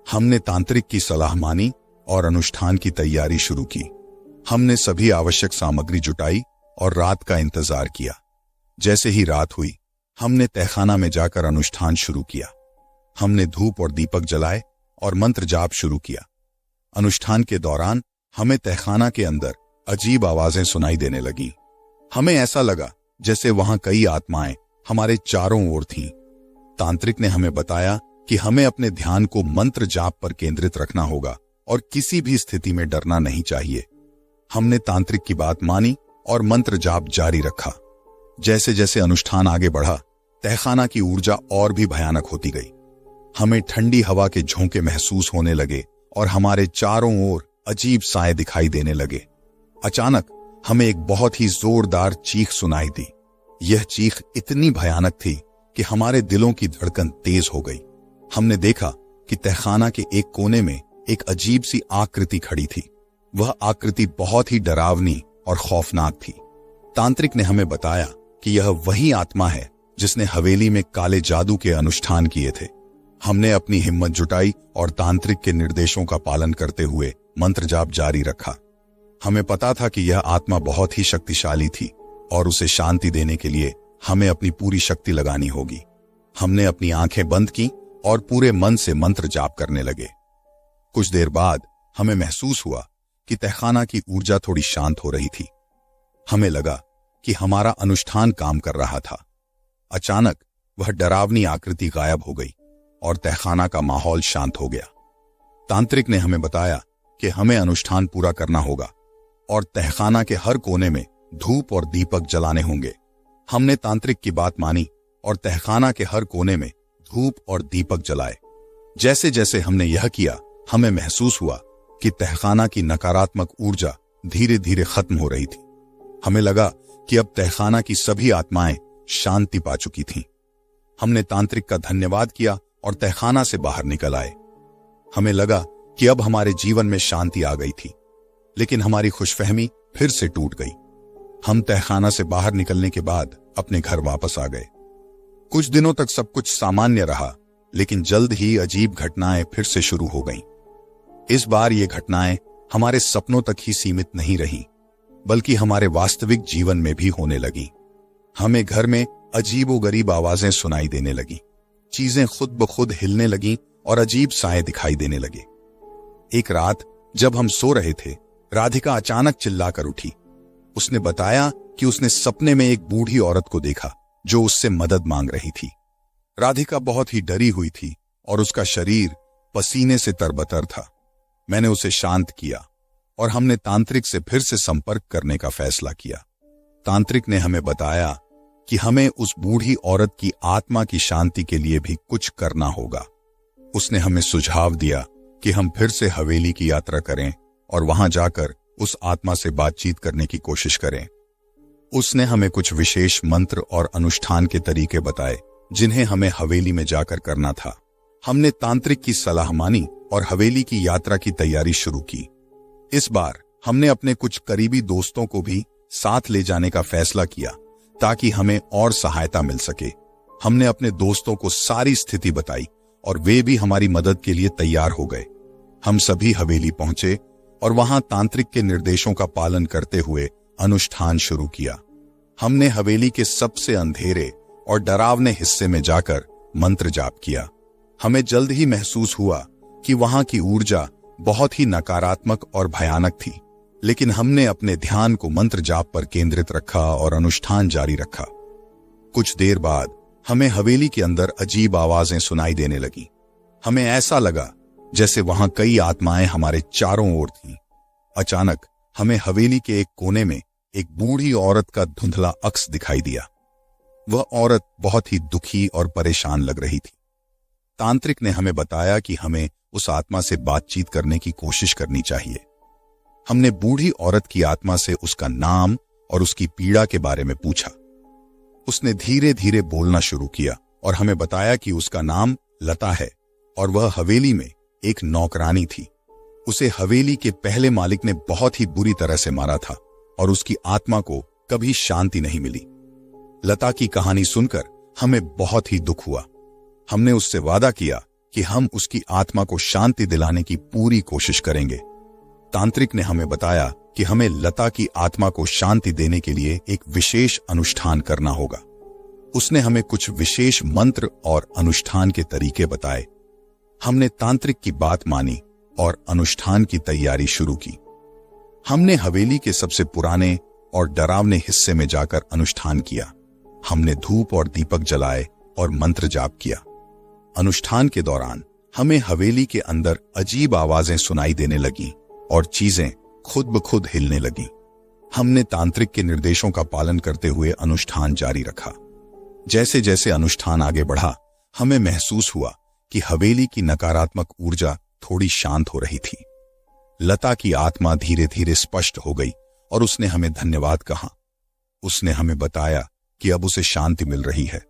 Speaker 1: हमने तांत्रिक की सलाह मानी और अनुष्ठान की तैयारी शुरू की। हमने सभी आवश्यक सामग्री जुटाई और रात का इंतजार किया। जैसे ही रात हुई, हमने तहखाना में जाकर अनुष्ठान शुरू किया। हमने धूप और दीपक जलाए और मंत्र जाप शुरू किया। अनुष्ठान के दौरान हमें तहखाना के अंदर अजीब आवाजें सुनाई देने लगी। हमें ऐसा लगा जैसे वहां कई आत्माएं हमारे चारों ओर थीं। तांत्रिक ने हमें बताया कि हमें अपने ध्यान को मंत्र जाप पर केंद्रित रखना होगा और किसी भी स्थिति में डरना नहीं चाहिए। हमने तांत्रिक की बात मानी और मंत्र जाप जारी रखा। जैसे जैसे अनुष्ठान आगे बढ़ा, तहखाना की ऊर्जा और भी भयानक होती गई। हमें ठंडी हवा के झोंके महसूस होने लगे और हमारे चारों ओर अजीब साए दिखाई देने लगे। अचानक हमें एक बहुत ही जोरदार चीख सुनाई दी। यह चीख इतनी भयानक थी कि हमारे दिलों की धड़कन तेज हो गई। हमने देखा कि तहखाना के एक कोने में एक अजीब सी आकृति खड़ी थी। वह आकृति बहुत ही डरावनी और खौफनाक थी। तांत्रिक ने हमें बताया कि यह वही आत्मा है जिसने हवेली में काले जादू के अनुष्ठान किए थे। हमने अपनी हिम्मत जुटाई और तांत्रिक के निर्देशों का पालन करते हुए मंत्र जाप जारी रखा। हमें पता था कि यह आत्मा बहुत ही शक्तिशाली थी और उसे शांति देने के लिए हमें अपनी पूरी शक्ति लगानी होगी। हमने अपनी आंखें बंद की और पूरे मन से मंत्र जाप करने लगे। कुछ देर बाद हमें महसूस हुआ कि तहखाना की ऊर्जा थोड़ी शांत हो रही थी। हमें लगा कि हमारा अनुष्ठान काम कर रहा था। अचानक वह डरावनी आकृति गायब हो गई और तहखाना का माहौल शांत हो गया। तांत्रिक ने हमें बताया कि हमें अनुष्ठान पूरा करना होगा और तहखाना के हर कोने में धूप और दीपक जलाने होंगे। हमने तांत्रिक की बात मानी और तहखाना के हर कोने में धूप और दीपक जलाए। जैसे जैसे हमने यह किया, हमें महसूस हुआ कि तहखाना की नकारात्मक ऊर्जा धीरे धीरे खत्म हो रही थी। हमें लगा कि अब तहखाना की सभी आत्माएं शांति पा चुकी थीं। हमने तांत्रिक का धन्यवाद किया और तहखाना से बाहर निकल आए। हमें लगा कि अब हमारे जीवन में शांति आ गई थी, लेकिन हमारी खुशफहमी फिर से टूट गई। हम तहखाना से बाहर निकलने के बाद अपने घर वापस आ गए। कुछ दिनों तक सब कुछ सामान्य रहा, लेकिन जल्द ही अजीब घटनाएं फिर से शुरू हो गईं। इस बार ये घटनाएं हमारे सपनों तक ही सीमित नहीं रहीं, बल्कि हमारे वास्तविक जीवन में भी होने लगी। हमें घर में अजीबोगरीब आवाजें सुनाई देने लगी, चीजें खुद ब खुद हिलने लगीं और अजीब साए दिखाई देने लगे। एक रात जब हम सो रहे थे, राधिका अचानक चिल्लाकर उठी। उसने बताया कि उसने सपने में एक बूढ़ी औरत को देखा जो उससे मदद मांग रही थी। राधिका बहुत ही डरी हुई थी और उसका शरीर पसीने से तरबतर था। मैंने उसे शांत किया और हमने तांत्रिक से फिर से संपर्क करने का फैसला किया। तांत्रिक ने हमें बताया कि हमें उस बूढ़ी औरत की आत्मा की शांति के लिए भी कुछ करना होगा। उसने हमें सुझाव दिया कि हम फिर से हवेली की यात्रा करें और वहां जाकर उस आत्मा से बातचीत करने की कोशिश करें। उसने हमें कुछ विशेष मंत्र और अनुष्ठान के तरीके बताए जिन्हें हमें हवेली में जाकर करना था। हमने तांत्रिक की सलाह मानी और हवेली की यात्रा की तैयारी शुरू की। इस बार हमने अपने कुछ करीबी दोस्तों को भी साथ ले जाने का फैसला किया ताकि हमें और सहायता मिल सके। हमने अपने दोस्तों को सारी स्थिति बताई और वे भी हमारी मदद के लिए तैयार हो गए। हम सभी हवेली पहुंचे और वहां तांत्रिक के निर्देशों का पालन करते हुए अनुष्ठान शुरू किया। हमने हवेली के सबसे अंधेरे और डरावने हिस्से में जाकर मंत्र जाप किया। हमें जल्द ही महसूस हुआ कि वहां की ऊर्जा बहुत ही नकारात्मक और भयानक थी, लेकिन हमने अपने ध्यान को मंत्र जाप पर केंद्रित रखा और अनुष्ठान जारी रखा। कुछ देर बाद हमें हवेली के अंदर अजीब आवाजें सुनाई देने लगी। हमें ऐसा लगा जैसे वहां कई आत्माएं हमारे चारों ओर थीं। अचानक हमें हवेली के एक कोने में एक बूढ़ी औरत का धुंधला अक्स दिखाई दिया। वह औरत बहुत ही दुखी और परेशान लग रही थी। तांत्रिक ने हमें बताया कि हमें उस आत्मा से बातचीत करने की कोशिश करनी चाहिए। हमने बूढ़ी औरत की आत्मा से उसका नाम और उसकी पीड़ा के बारे में पूछा। उसने धीरे धीरे बोलना शुरू किया और हमें बताया कि उसका नाम लता है और वह हवेली में एक नौकरानी थी। उसे हवेली के पहले मालिक ने बहुत ही बुरी तरह से मारा था और उसकी आत्मा को कभी शांति नहीं मिली। लता की कहानी सुनकर हमें बहुत ही दुख हुआ। हमने उससे वादा किया कि हम उसकी आत्मा को शांति दिलाने की पूरी कोशिश करेंगे। तांत्रिक ने हमें बताया कि हमें लता की आत्मा को शांति देने के लिए एक विशेष अनुष्ठान करना होगा। उसने हमें कुछ विशेष मंत्र और अनुष्ठान के तरीके बताए। हमने तांत्रिक की बात मानी और अनुष्ठान की तैयारी शुरू की। हमने हवेली के सबसे पुराने और डरावने हिस्से में जाकर अनुष्ठान किया। हमने धूप और दीपक जलाए और मंत्र जाप किया। अनुष्ठान के दौरान हमें हवेली के अंदर अजीब आवाजें सुनाई देने लगीं और चीजें खुद ब खुद हिलने लगीं। हमने तांत्रिक के निर्देशों का पालन करते हुए अनुष्ठान जारी रखा। जैसे जैसे अनुष्ठान आगे बढ़ा, हमें महसूस हुआ कि हवेली की नकारात्मक ऊर्जा थोड़ी शांत हो रही थी। लता की आत्मा धीरे धीरे स्पष्ट हो गई और उसने हमें धन्यवाद कहा। उसने हमें बताया कि अब उसे शांति मिल रही है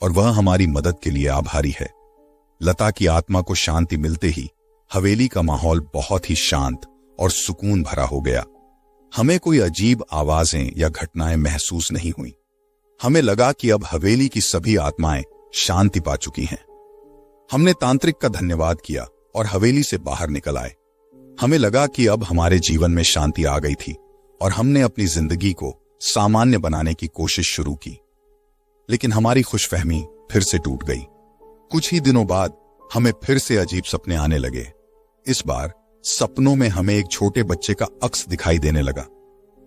Speaker 1: और वह हमारी मदद के लिए आभारी है। लता की आत्मा को शांति मिलते ही हवेली का माहौल बहुत ही शांत और सुकून भरा हो गया। हमें कोई अजीब आवाजें या घटनाएं महसूस नहीं हुई। हमें लगा कि अब हवेली की सभी आत्माएं शांति पा चुकी हैं। हमने तांत्रिक का धन्यवाद किया और हवेली से बाहर निकल आए। हमें लगा कि अब हमारे जीवन में शांति आ गई थी और हमने अपनी जिंदगी को सामान्य बनाने की कोशिश शुरू की। लेकिन हमारी खुशफहमी फिर से टूट गई। कुछ ही दिनों बाद हमें फिर से अजीब सपने आने लगे। इस बार सपनों में हमें एक छोटे बच्चे का अक्स दिखाई देने लगा।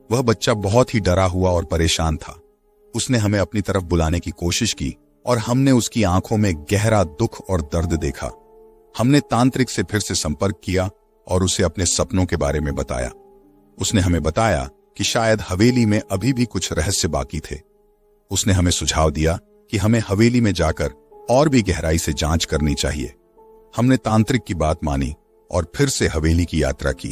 Speaker 1: वह बच्चा बहुत ही डरा हुआ और परेशान था। उसने हमें अपनी तरफ बुलाने की कोशिश की और हमने उसकी आंखों में गहरा दुख और दर्द देखा। हमने तांत्रिक से फिर से संपर्क किया और उसे अपने सपनों के बारे में बताया। उसने हमें बताया कि शायद हवेली में अभी भी कुछ रहस्य बाकी थे। उसने हमें सुझाव दिया कि हमें हवेली में जाकर और भी गहराई से जांच करनी चाहिए। हमने तांत्रिक की बात मानी और फिर से हवेली की यात्रा की।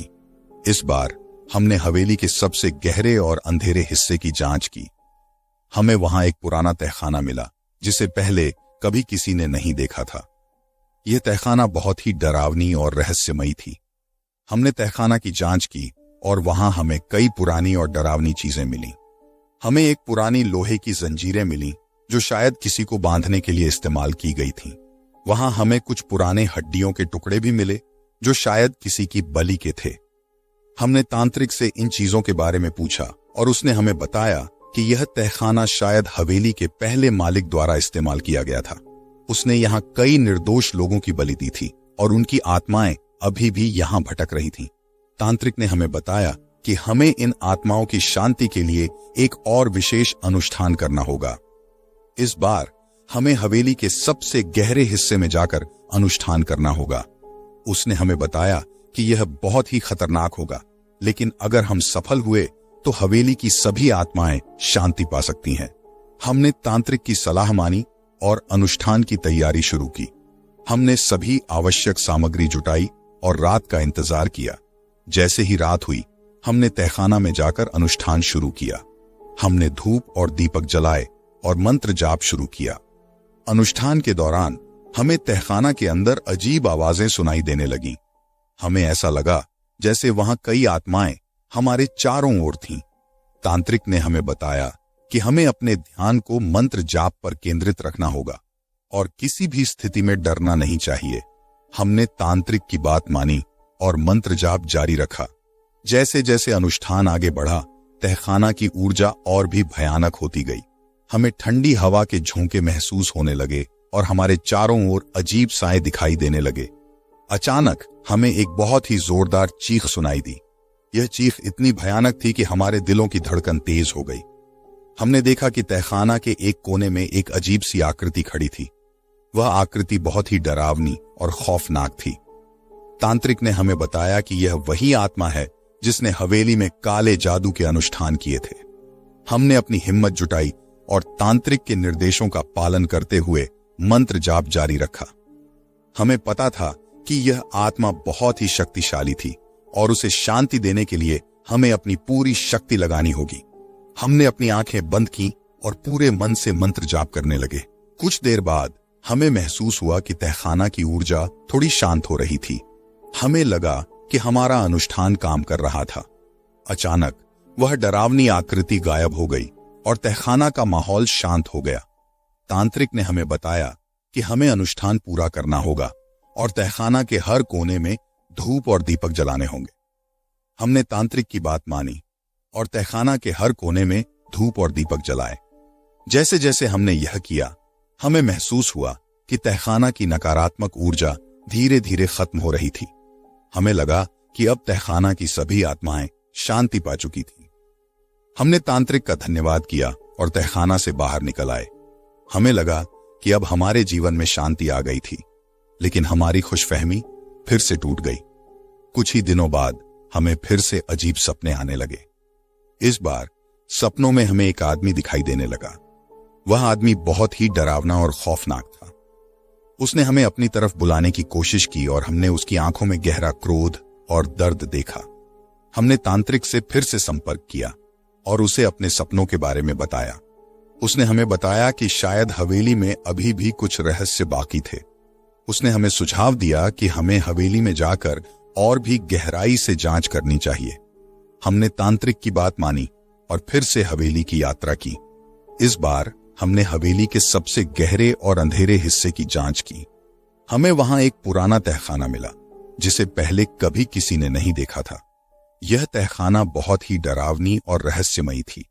Speaker 1: इस बार हमने हवेली के सबसे गहरे और अंधेरे हिस्से की जांच की। हमें वहां एक पुराना तहखाना मिला जिसे पहले कभी किसी ने नहीं देखा था। यह तहखाना बहुत ही डरावनी और रहस्यमयी थी। हमने तहखाना की जांच की और वहां हमें कई पुरानी और डरावनी चीजें मिली। हमें एक पुरानी लोहे की जंजीरें मिली जो शायद किसी को बांधने के लिए इस्तेमाल की गई थीं। वहां हमें कुछ पुराने हड्डियों के टुकड़े भी मिले जो शायद किसी की बलि के थे। हमने तांत्रिक से इन चीजों के बारे में पूछा और उसने हमें बताया कि यह तहखाना शायद हवेली के पहले मालिक द्वारा इस्तेमाल किया गया था। उसने यहाँ कई निर्दोष लोगों की बलि दी थी और उनकी आत्माएं अभी भी यहाँ भटक रही थीं। तांत्रिक ने हमें बताया कि हमें इन आत्माओं की शांति के लिए एक और विशेष अनुष्ठान करना होगा। इस बार हमें हवेली के सबसे गहरे हिस्से में जाकर अनुष्ठान करना होगा। उसने हमें बताया कि यह बहुत ही खतरनाक होगा, लेकिन अगर हम सफल हुए तो हवेली की सभी आत्माएं शांति पा सकती हैं। हमने तांत्रिक की सलाह मानी और अनुष्ठान की तैयारी शुरू की। हमने सभी आवश्यक सामग्री जुटाई और रात का इंतजार किया। जैसे ही रात हुई, हमने तहखाना में जाकर अनुष्ठान शुरू किया। हमने धूप और दीपक जलाए और मंत्र जाप शुरू किया। अनुष्ठान के दौरान हमें तहखाना के अंदर अजीब आवाजें सुनाई देने लगीं। हमें ऐसा लगा जैसे वहां कई आत्माएं हमारे चारों ओर थीं। तांत्रिक ने हमें बताया कि हमें अपने ध्यान को मंत्र जाप पर केंद्रित रखना होगा और किसी भी स्थिति में डरना नहीं चाहिए। हमने तांत्रिक की बात मानी और मंत्र जाप जारी रखा। जैसे जैसे अनुष्ठान आगे बढ़ा, तहखाना की ऊर्जा और भी भयानक होती गई। हमें ठंडी हवा के झोंके महसूस होने लगे और हमारे चारों ओर अजीब साए दिखाई देने लगे। अचानक हमें एक बहुत ही जोरदार चीख सुनाई दी। यह चीख इतनी भयानक थी कि हमारे दिलों की धड़कन तेज हो गई। हमने देखा कि तहखाना के एक कोने में एक अजीब सी आकृति खड़ी थी। वह आकृति बहुत ही डरावनी और खौफनाक थी। तांत्रिक ने हमें बताया कि यह वही आत्मा है जिसने हवेली में काले जादू के अनुष्ठान किए थे। हमने अपनी हिम्मत जुटाई और तांत्रिक के निर्देशों का पालन करते हुए मंत्र जाप जारी रखा। हमें पता था कि यह आत्मा बहुत ही शक्तिशाली थी और उसे शांति देने के लिए हमें अपनी पूरी शक्ति लगानी होगी। हमने अपनी आंखें बंद की और पूरे मन से मंत्र जाप करने लगे। कुछ देर बाद हमें महसूस हुआ कि तहखाना की ऊर्जा थोड़ी शांत हो रही थी। हमें लगा कि हमारा अनुष्ठान काम कर रहा था। अचानक वह डरावनी आकृति गायब हो गई और तहखाना का माहौल शांत हो गया। तांत्रिक ने हमें बताया कि हमें अनुष्ठान पूरा करना होगा और तहखाना के हर कोने में धूप और दीपक जलाने होंगे। हमने तांत्रिक की बात मानी और तहखाना के हर कोने में धूप और दीपक जलाए। जैसे जैसे हमने यह किया, हमें महसूस हुआ कि तहखाना की नकारात्मक ऊर्जा धीरे धीरे खत्म हो रही थी। हमें लगा कि अब तहखाना की सभी आत्माएं शांति पा चुकी थी। हमने तांत्रिक का धन्यवाद किया और तहखाना से बाहर निकल आए। हमें लगा कि अब हमारे जीवन में शांति आ गई थी, लेकिन हमारी खुशफहमी फिर से टूट गई। कुछ ही दिनों बाद हमें फिर से अजीब सपने आने लगे। इस बार सपनों में हमें एक आदमी दिखाई देने लगा। वह आदमी बहुत ही डरावना और खौफनाक था। उसने हमें अपनी तरफ बुलाने की कोशिश की और हमने उसकी आंखों में गहरा क्रोध और दर्द देखा। हमने तांत्रिक से फिर से संपर्क किया और उसे अपने सपनों के बारे में बताया। उसने हमें बताया कि शायद हवेली में अभी भी कुछ रहस्य बाकी थे। उसने हमें सुझाव दिया कि हमें हवेली में जाकर और भी गहराई से जांच करनी चाहिए। हमने तांत्रिक की बात मानी और फिर से हवेली की यात्रा की। इस बार हमने हवेली के सबसे गहरे और अंधेरे हिस्से की जांच की। हमें वहां एक पुराना तहखाना मिला जिसे पहले कभी किसी ने नहीं देखा था। यह तहखाना बहुत ही डरावनी और रहस्यमयी थी।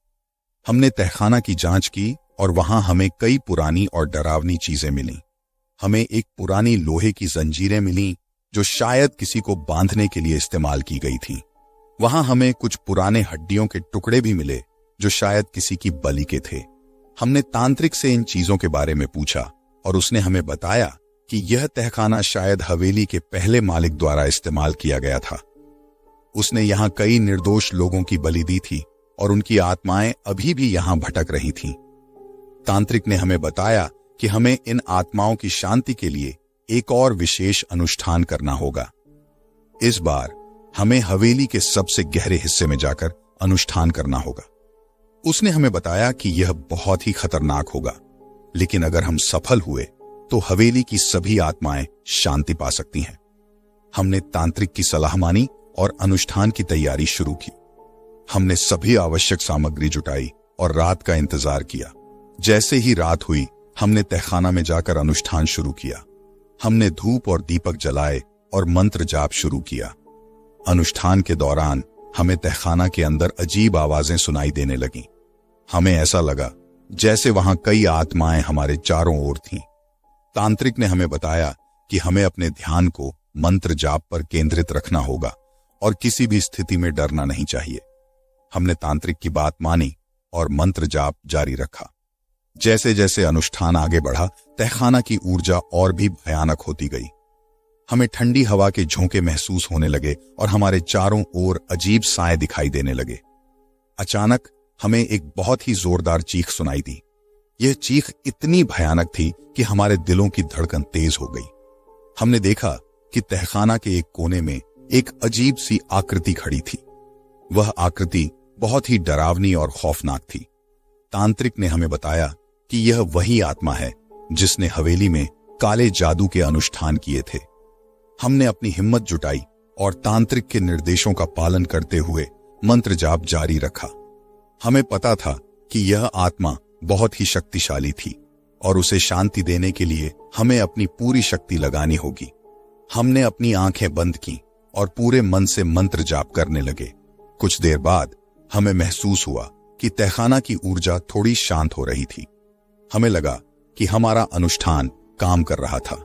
Speaker 1: हमने तहखाना की जांच की और वहां हमें कई पुरानी और डरावनी चीजें मिलीं। हमें एक पुरानी लोहे की जंजीरें मिलीं जो शायद किसी को बांधने के लिए इस्तेमाल की गई थी। वहां हमें कुछ पुराने हड्डियों के टुकड़े भी मिले जो शायद किसी की बलि के थे। हमने तांत्रिक से इन चीजों के बारे में पूछा और उसने हमें बताया कि यह तहखाना शायद हवेली के पहले मालिक द्वारा इस्तेमाल किया गया था। उसने यहां कई निर्दोष लोगों की बलि दी थी और उनकी आत्माएं अभी भी यहां भटक रही थीं। तांत्रिक ने हमें बताया कि हमें इन आत्माओं की शांति के लिए एक और विशेष अनुष्ठान करना होगा। इस बार हमें हवेली के सबसे गहरे हिस्से में जाकर अनुष्ठान करना होगा। उसने हमें बताया कि यह बहुत ही खतरनाक होगा, लेकिन अगर हम सफल हुए तो हवेली की सभी आत्माएं शांति पा सकती हैं। हमने तांत्रिक की सलाह मानी और अनुष्ठान की तैयारी शुरू की। हमने सभी आवश्यक सामग्री जुटाई और रात का इंतजार किया। जैसे ही रात हुई, हमने तहखाना में जाकर अनुष्ठान शुरू किया। हमने धूप और दीपक जलाए और मंत्र जाप शुरू किया। अनुष्ठान के दौरान हमें तहखाना के अंदर अजीब आवाजें सुनाई देने लगीं। हमें ऐसा लगा जैसे वहां कई आत्माएं हमारे चारों ओर थीं। तांत्रिक ने हमें बताया कि हमें अपने ध्यान को मंत्र जाप पर केंद्रित रखना होगा और किसी भी स्थिति में डरना नहीं चाहिए। हमने तांत्रिक की बात मानी और मंत्र जाप जारी रखा। जैसे जैसे अनुष्ठान आगे बढ़ा, तहखाना की ऊर्जा और भी भयानक होती गई। हमें ठंडी हवा के झोंके महसूस होने लगे और हमारे चारों ओर अजीब साए दिखाई देने लगे। अचानक हमें एक बहुत ही जोरदार चीख सुनाई दी। यह चीख इतनी भयानक थी कि हमारे दिलों की धड़कन तेज हो गई। हमने देखा कि तहखाना के एक कोने में एक अजीब सी आकृति खड़ी थी। वह आकृति बहुत ही डरावनी और खौफनाक थी। तांत्रिक ने हमें बताया कि यह वही आत्मा है जिसने हवेली में काले जादू के अनुष्ठान किए थे। हमने अपनी हिम्मत जुटाई और तांत्रिक के निर्देशों का पालन करते हुए मंत्र जाप जारी रखा। हमें पता था कि यह आत्मा बहुत ही शक्तिशाली थी और उसे शांति देने के लिए हमें अपनी पूरी शक्ति लगानी होगी। हमने अपनी आंखें बंद की और पूरे मन से मंत्र जाप करने लगे। कुछ देर बाद हमें महसूस हुआ कि तहखाना की ऊर्जा थोड़ी शांत हो रही थी। हमें लगा कि हमारा अनुष्ठान काम कर रहा था।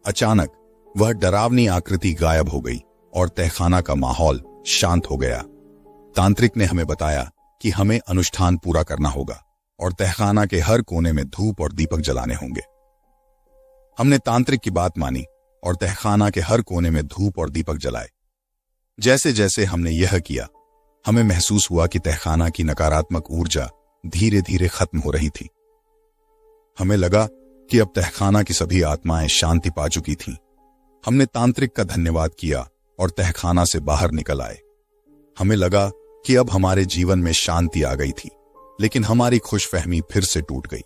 Speaker 1: अचानक वह डरावनी आकृति गायब हो गई और तहखाना का माहौल शांत हो गया। तांत्रिक ने हमें बताया कि हमें अनुष्ठान पूरा करना होगा और तहखाना के हर कोने में धूप और दीपक जलाने होंगे। हमने तांत्रिक की बात मानी और तहखाना के हर कोने में धूप और दीपक जलाए। जैसे जैसे हमने यह किया, हमें महसूस हुआ कि तहखाना की नकारात्मक ऊर्जा धीरे धीरे खत्म हो रही थी। हमें लगा कि अब तहखाना की सभी आत्माएं शांति पा चुकी थीं। हमने तांत्रिक का धन्यवाद किया और तहखाना से बाहर निकल आए। हमें लगा कि अब हमारे जीवन में शांति आ गई थी, लेकिन हमारी खुशफहमी फिर से टूट गई।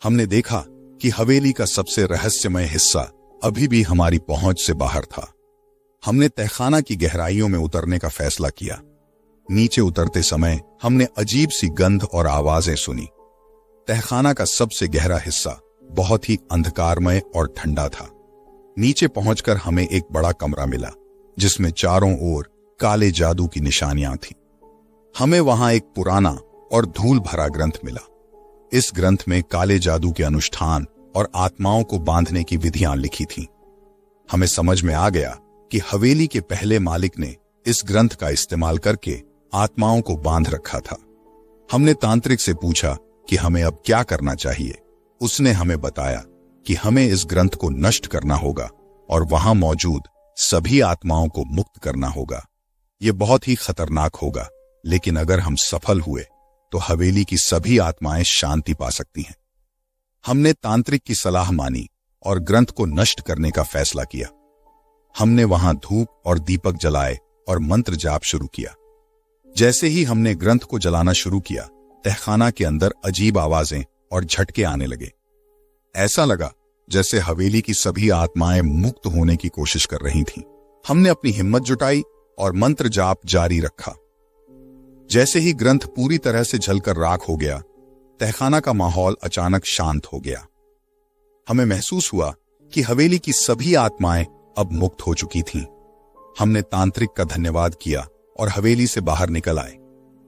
Speaker 1: हमने देखा कि हवेली का सबसे रहस्यमय हिस्सा अभी भी हमारी पहुंच से बाहर था। हमने तहखाना की गहराइयों में उतरने का फैसला किया। नीचे उतरते समय हमने अजीब सी गंध और आवाजें सुनी। तहखाना का सबसे गहरा हिस्सा बहुत ही अंधकारमय और ठंडा था। नीचे पहुंचकर हमें एक बड़ा कमरा मिला जिसमें चारों ओर काले जादू की निशानियां थीं। हमें वहां एक पुराना और धूल भरा ग्रंथ मिला। इस ग्रंथ में काले जादू के अनुष्ठान और आत्माओं को बांधने की विधियां लिखी थीं। हमें समझ में आ गया कि हवेली के पहले मालिक ने इस ग्रंथ का इस्तेमाल करके आत्माओं को बांध रखा था। हमने तांत्रिक से पूछा कि हमें अब क्या करना चाहिए। उसने हमें बताया कि हमें इस ग्रंथ को नष्ट करना होगा और वहां मौजूद सभी आत्माओं को मुक्त करना होगा। यह बहुत ही खतरनाक होगा, लेकिन अगर हम सफल हुए तो हवेली की सभी आत्माएं शांति पा सकती हैं। हमने तांत्रिक की सलाह मानी और ग्रंथ को नष्ट करने का फैसला किया। हमने वहां धूप और दीपक जलाए और मंत्र जाप शुरू किया। जैसे ही हमने ग्रंथ को जलाना शुरू किया, तहखाना के अंदर अजीब आवाजें और झटके आने लगे। ऐसा लगा जैसे हवेली की सभी आत्माएं मुक्त होने की कोशिश कर रही थीं। हमने अपनी हिम्मत जुटाई और मंत्र जाप जारी रखा। जैसे ही ग्रंथ पूरी तरह से जलकर राख हो गया, तहखाना का माहौल अचानक शांत हो गया। हमें महसूस हुआ कि हवेली की सभी आत्माएं अब मुक्त हो चुकी थीं। हमने तांत्रिक का धन्यवाद किया और हवेली से बाहर निकल आए।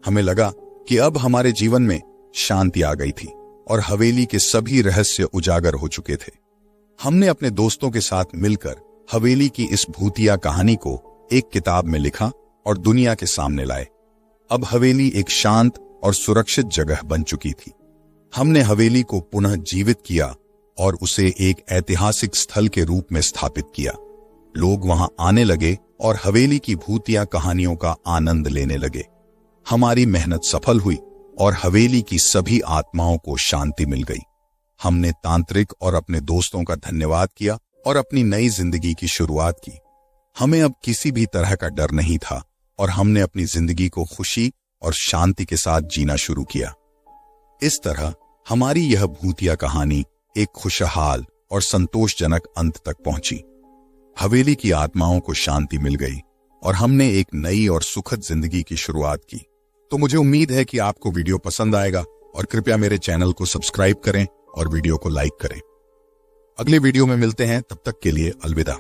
Speaker 1: हमें लगा कि अब हमारे जीवन में शांति आ गई थी और हवेली के सभी रहस्य उजागर हो चुके थे। हमने अपने दोस्तों के साथ मिलकर हवेली की इस भूतिया कहानी को एक किताब में लिखा और दुनिया के सामने लाए। अब हवेली एक शांत और सुरक्षित जगह बन चुकी थी। हमने हवेली को पुनः जीवित किया और उसे एक ऐतिहासिक स्थल के रूप में स्थापित किया। लोग वहां आने लगे और हवेली की भूतिया कहानियों का आनंद लेने लगे। हमारी मेहनत सफल हुई और हवेली की सभी आत्माओं को शांति मिल गई। हमने तांत्रिक और अपने दोस्तों का धन्यवाद किया और अपनी नई जिंदगी की शुरुआत की। हमें अब किसी भी तरह का डर नहीं था और हमने अपनी जिंदगी को खुशी और शांति के साथ जीना शुरू किया। इस तरह हमारी यह भूतिया कहानी एक खुशहाल और संतोषजनक अंत तक पहुंची। हवेली की आत्माओं को शांति मिल गई और हमने एक नई और सुखद जिंदगी की शुरुआत की। तो मुझे उम्मीद है कि आपको वीडियो पसंद आएगा और कृपया मेरे चैनल को सब्सक्राइब करें और वीडियो को लाइक करें। अगले वीडियो में मिलते हैं, तब तक के लिए अलविदा।